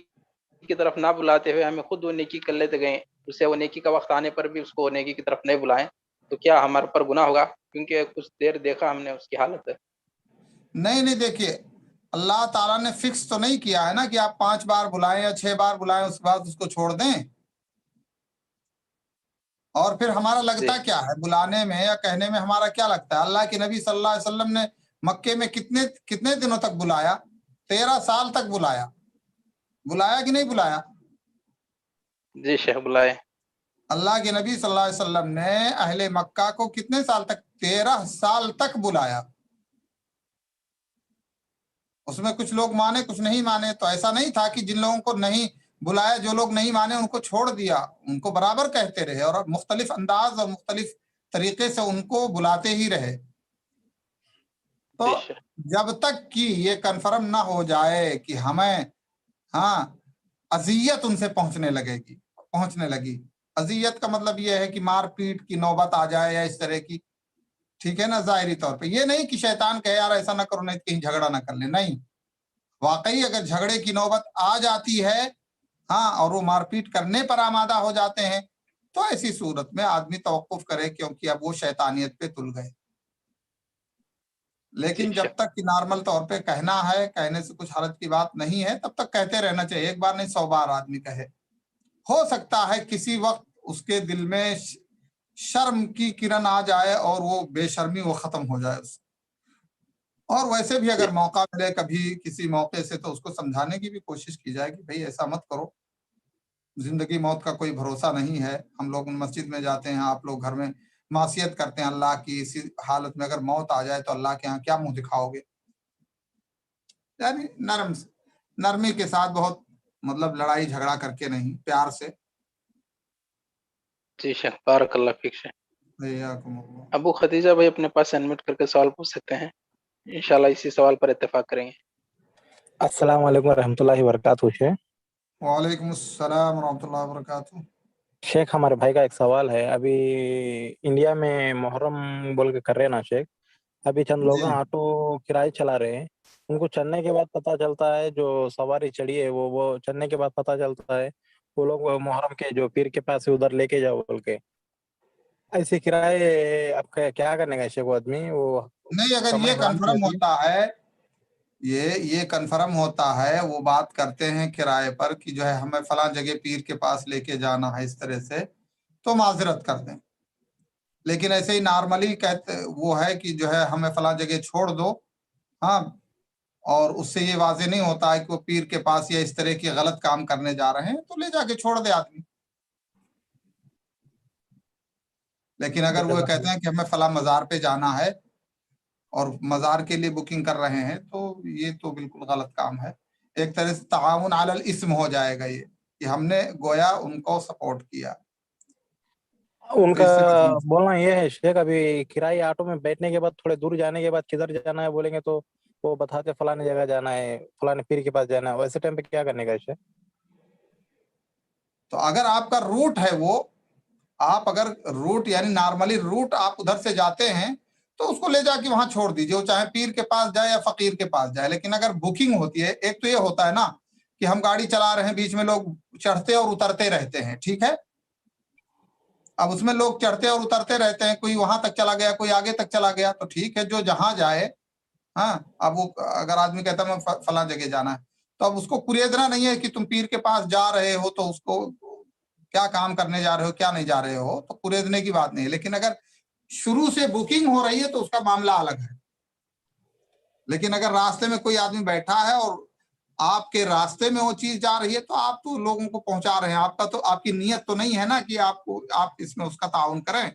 کی طرف نہ بلاتے ہوئے ہمیں خود وہ نیکی کر لیتے گئے, اسے وہ نیکی کا وقت آنے پر بھی اس کو نیکی کی طرف نہیں بلائیں, تو کیا ہمارے پر گناہ ہوگا؟ کیونکہ کچھ دیر دیکھا ہم نے اس کی حالت ہے. نہیں, دیکھیے اللہ تعالیٰ نے فکس تو نہیں کیا ہے نا کہ آپ 5 بار بلائیں یا 6 بار بلائیں اس کے بعد اس کو چھوڑ دیں. اور پھر ہمارا لگتا کیا ہے بلانے میں یا کہنے میں؟ ہمارا کیا لگتا ہے؟ اللہ کے نبی صلی اللہ علیہ وسلم نے مکے میں کتنے دنوں تک بلایا؟ 13 سال تک بلایا کہ نہیں بلایا؟ جی شیخ, بلائے. اللہ کے نبی صلی اللہ علیہ وسلم نے اہل مکہ کو کتنے سال تک؟ 13 سال تک بلایا. اس میں کچھ لوگ مانے کچھ نہیں مانے. تو ایسا نہیں تھا کہ جن لوگوں کو نہیں بلایا, جو لوگ نہیں مانے ان کو چھوڑ دیا, ان کو برابر کہتے رہے اور مختلف انداز اور مختلف طریقے سے ان کو بلاتے ہی رہے. تو جب تک کہ یہ کنفرم نہ ہو جائے کہ ہمیں اذیت ان سے پہنچنے لگی. اذیت کا مطلب یہ ہے کہ مار پیٹ کی نوبت آ جائے یا اس طرح کی, ٹھیک ہے نا, ظاہری طور پہ. یہ نہیں کہ شیطان کہے یار ایسا نہ کرو نہیں کہیں جھگڑا نہ کر لے, نہیں. واقعی اگر جھگڑے کی نوبت آ جاتی ہے اور وہ مار پیٹ کرنے پر آمادہ ہو جاتے ہیں, تو ایسی صورت میں آدمی توقف کرے, کیونکہ اب وہ شیطانیت پہ تل گئے. لیکن جب تک کہ نارمل طور پہ کہنا ہے, کہنے سے کچھ حرج کی بات نہیں ہے, تب تک کہتے رہنا چاہیے. ایک بار نہیں 100 بار آدمی کہے. ہو سکتا ہے کسی وقت اس کے دل میں شرم کی کرن آ جائے اور وہ بے شرمی وہ ختم ہو جائے. اور ویسے بھی اگر موقع ملے کبھی کسی موقع سے تو اس کو سمجھانے کی بھی کوشش کی جائے کہ بھائی ایسا مت کرو، زندگی موت کا کوئی بھروسہ نہیں ہے. ہم لوگ مسجد میں جاتے ہیں، آپ لوگ گھر میں معصیت کرتے ہیں اللہ کی، اسی حالت میں اگر موت آ جائے تو اللہ کے ہاں کیا منہ دکھاؤ گے. یعنی نرمی کے ساتھ، بہت مطلب لڑائی جھگڑا کر کے نہیں، پیار سے. جی شیخ، بارک اللہ فیک شیخ. حیاکم اللہ. ابو خدیجہ بھائی اپنے پاس انمٹ کر کے سوال پوچھ سکتے ہیں، انشاءاللہ اسی سوال پر اتفاق کریں گے. السلام علیکم ورحمۃ اللہ وبرکاتہ. وعلیکم السلام ورحمۃ اللہ وبرکاتہ. شیخ ہمارے بھائی کا ایک سوال ہے. ابھی انڈیا میں محرم بول کے کر رہے ہیں نا شیخ، ابھی چند لوگ جی آٹو کرائے چلا رہے ہیں، ان کو چڑھنے کے بعد پتہ چلتا ہے، جو سواری چڑھی ہے وہ چڑھنے کے بعد پتہ چلتا ہے وہ لوگ محرم کے جو پیر کے پاس ادھر لے کے جاؤ بول کے. ایسے کرائے اب کیا کرنے کا شیخ وہ آدمی؟ وہ نہیں، اگر کمائی یہ حرام کی کنفرم ہوتی ہے. ہوتا ہے، یہ کنفرم ہوتا ہے، وہ بات کرتے ہیں کرائے پر کہ جو ہے ہمیں فلاں جگہ پیر کے پاس لے کے جانا ہے اس طرح سے، تو معذرت کر دیں. لیکن ایسے ہی نارملی کہتے وہ ہے کہ جو ہے ہمیں فلاں جگہ چھوڑ دو، ہاں، اور اس سے یہ واضح نہیں ہوتا ہے کہ وہ پیر کے پاس یا اس طرح کے غلط کام کرنے جا رہے ہیں، تو لے جا کے چھوڑ دے آدمی. لیکن اگر وہ کہتے ہیں کہ ہمیں فلاں مزار پہ جانا ہے اور مزار کے لیے بکنگ کر رہے ہیں، تو یہ تو بالکل غلط کام ہے. ایک طرح سے تعاون علی الاسم ہو جائے گا، یہ کہ ہم نے گویا ان کو سپورٹ کیا. ان تو کا اس سے بچنا. بولنا یہ ہے شیخ، ابھی کرائے آٹو میں بیٹھنے کے بعد تھوڑے دور جانے کے بعد کدھر جانا ہے بولیں گے تو وہ بتاتے فلانے جگہ جانا ہے، فلانے پیر کے پاس جانا ہے. ویسے ٹائم پہ کیا کرنے کا شیخ؟ تو اگر آپ کا روٹ ہے وہ، آپ اگر روٹ یعنی نارملی روٹ آپ ادھر سے جاتے ہیں تو اس کو لے جا کے وہاں چھوڑ دیجیے، وہ چاہے پیر کے پاس جائے یا فقیر کے پاس جائے. لیکن اگر بکنگ ہوتی ہے، ایک تو یہ ہوتا ہے نا کہ ہم گاڑی چلا رہے ہیں، بیچ میں لوگ چڑھتے اور اترتے رہتے ہیں، ٹھیک ہے. اب اس میں لوگ چڑھتے اور اترتے رہتے ہیں، کوئی وہاں تک چلا گیا، کوئی آگے تک چلا گیا، تو ٹھیک ہے، جو جہاں جائے. ہاں، اب وہ اگر آدمی کہتا ہے میں فلاں جگہ جانا ہے، تو اب اس کو کریدنا نہیں ہے کہ تم پیر کے پاس جا رہے ہو تو اس کو کیا کام کرنے جا رہے ہو، کیا نہیں جا رہے ہو، تو کریدنے کی بات نہیں ہے. لیکن اگر شروع سے بکنگ ہو رہی ہے تو اس کا معاملہ الگ ہے. لیکن اگر راستے میں کوئی آدمی بیٹھا ہے اور آپ کے راستے میں وہ چیز جا رہی ہے تو آپ تو لوگوں کو پہنچا رہے ہیں، آپ کی نیت تو نہیں ہے نا کہ آپ اس میں اس کا تعاون کریں.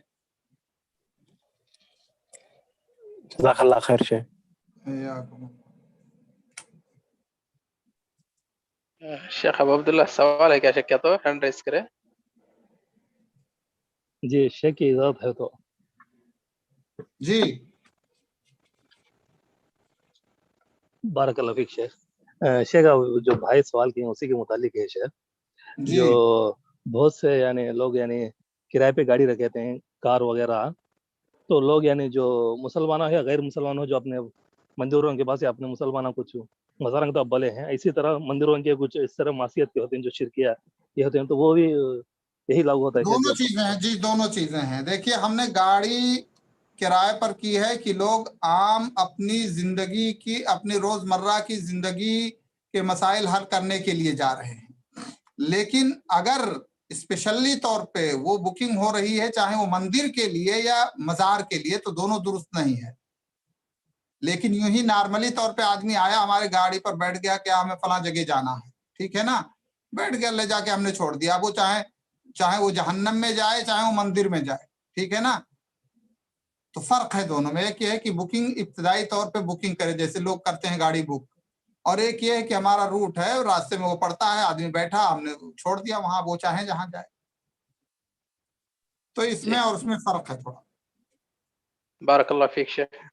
جزاک اللہ خیر شیخ. شیخ ابو عبداللہ سوال ہے کیا شیخ؟ کیا تو ہینڈ ریس کرے. جی شیخ کی اجازت ہے تو. جی بارک اللہ فیک شیخ. شیخ جو بھائی سوال کیے ہیں اسی کے متعلق ہے شیخ. جی جو بہت سے یعنی لوگ یعنی کرائے پہ گاڑی رکھتے ہیں، کار وغیرہ، تو لوگ یعنی جو مسلمان ہو یا غیر مسلمان ہو، جو اپنے مندروں کے پاس یا اپنے مسلمانوں کچھ مزاروں تو بلے ہیں، اسی طرح مندروں کے کچھ اس طرح معصیت کے ہوتے ہیں جو شرکیہ یہ ہوتے ہیں، تو وہ بھی یہی لاگو ہوتا ہے شیخ. دونوں چیزیں ہیں جی، دونوں چیزیں ہیں. دیکھیے، ہم نے گاڑی کرائے پر کی ہے کہ لوگ عام اپنی زندگی کی، اپنی روزمرہ کی زندگی کے مسائل حل کرنے کے لیے جا رہے ہیں. لیکن اگر اسپیشلی طور پہ وہ بکنگ ہو رہی ہے، چاہے وہ مندر کے لیے یا مزار کے لیے، تو دونوں درست نہیں ہے. لیکن یوں ہی نارملی طور پہ آدمی آیا ہمارے گاڑی پر بیٹھ گیا کہ ہمیں فلاں جگہ جانا ہے، ٹھیک ہے نا، بیٹھ گیا، لے جا کے ہم نے چھوڑ دیا. اب وہ چاہے وہ جہنم میں جائے، چاہے وہ مندر میں جائے، ٹھیک ہے نا. تو فرق ہے دونوں میں. ایک یہ ہے کہ بکنگ ابتدائی طور پہ بکنگ کرے، جیسے لوگ کرتے ہیں گاڑی بک، اور ایک یہ ہے کہ ہمارا روٹ ہے، راستے میں وہ پڑتا ہے، آدمی بیٹھا، ہم نے چھوڑ دیا وہاں، وہ چاہیں جہاں جائے. تو اس میں اور اس میں فرق ہے تھوڑا. بارک اللہ فیک شیخ.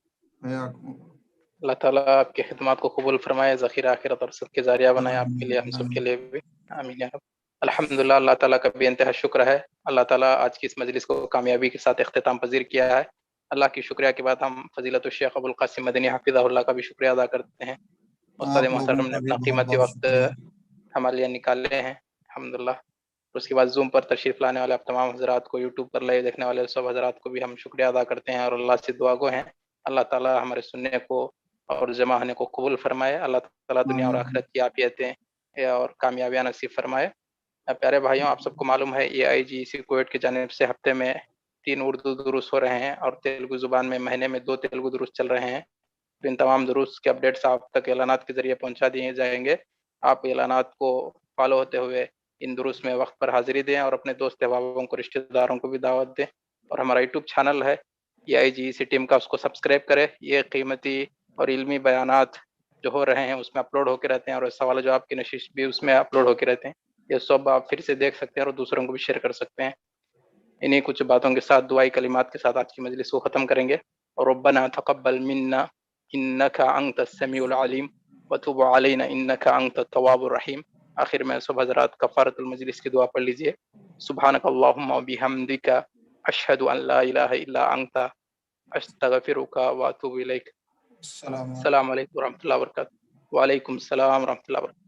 اللہ تعالیٰ آپ کی خدمات کو قبول فرمائے، ذخیرہ آخرت اور صدقہ جاریہ بنائے آپ کے لیے، ہم سب کے لیے بھی. آمین یا رب. الحمدللہ، اللہ تعالیٰ کا بے انتہا شکر ہے. اللہ تعالیٰ آج کی اس مجلس کو کامیابی کے ساتھ اختتام پذیر کیا ہے. اللہ کی شکریہ کے بعد ہم فضیلت الشیخ ابو القاسم مدنی حفظہ اللہ کا بھی شکریہ ادا کرتے ہیں. استاد آپ لوگوں محترم نے کا بھی اپنا بہت قیمتی بہت وقت شکریہ. ہمارے لیے نکالے ہیں الحمدللہ. اس کے بعد زوم پر تشریف لانے والے آپ تمام حضرات کو، یوٹیوب پر لائیو دیکھنے والے سب حضرات کو بھی ہم شکریہ ادا کرتے ہیں، اور اللہ سے دعا گو ہیں اللہ تعالیٰ ہمارے سننے کو اور جمع ہونے کو قبول فرمائے. اللہ تعالیٰ دنیا اور آخرت کی عافیتیں اور کامیابیاں نصیب فرمائے. پیارے بھائیوں، آپ سب کو معلوم ہے AIGC کویت کی جانب سے ہفتے میں 3 اردو دروس ہو رہے ہیں، اور تیلگو زبان میں مہینے میں 2 تیلگو دروس چل رہے ہیں. تو ان تمام دروس کے اپڈیٹس آپ تک اعلانات کے ذریعے پہنچا دیے جائیں گے. آپ اعلانات کو فالو ہوتے ہوئے ان دروس میں وقت پر حاضری دیں اور اپنے دوست احبابوں کو رشتہ داروں کو بھی دعوت دیں. اور ہمارا یوٹیوب چینل ہے EIGEC ٹیم کا, اس کو سبسکرائب کریں. یہ قیمتی اور علمی بیانات جو ہو رہے ہیں اس میں اپلوڈ ہو کے رہتے ہیں, اور سوال و جواب کی نشست بھی اس میں اپلوڈ ہو کے رہتے ہیں. یہ سب آپ پھر سے دیکھ سکتے ہیں اور دوسروں کو بھی شیئر کر سکتے ہیں. انہیں کچھ باتوں کے ساتھ, دعائی کلمات کے ساتھ آج کی مجلس کو ختم کریں گے. ربنا تقبل منا انك انت السميع العليم وتب علينا انك انت التواب الرحيم. آخر میں سب حضرات کفارۃ المجلس کی دعا پڑھ لیجئے. سبحانك اللهم وبحمدك اشهد ان لا اله الا انت استغفرك واتوب اليك. السلام علیکم. السلام علیکم ورحمۃ اللہ وبرکاتہ. وعلیکم السلام ورحمۃ اللہ وبرکاتہ.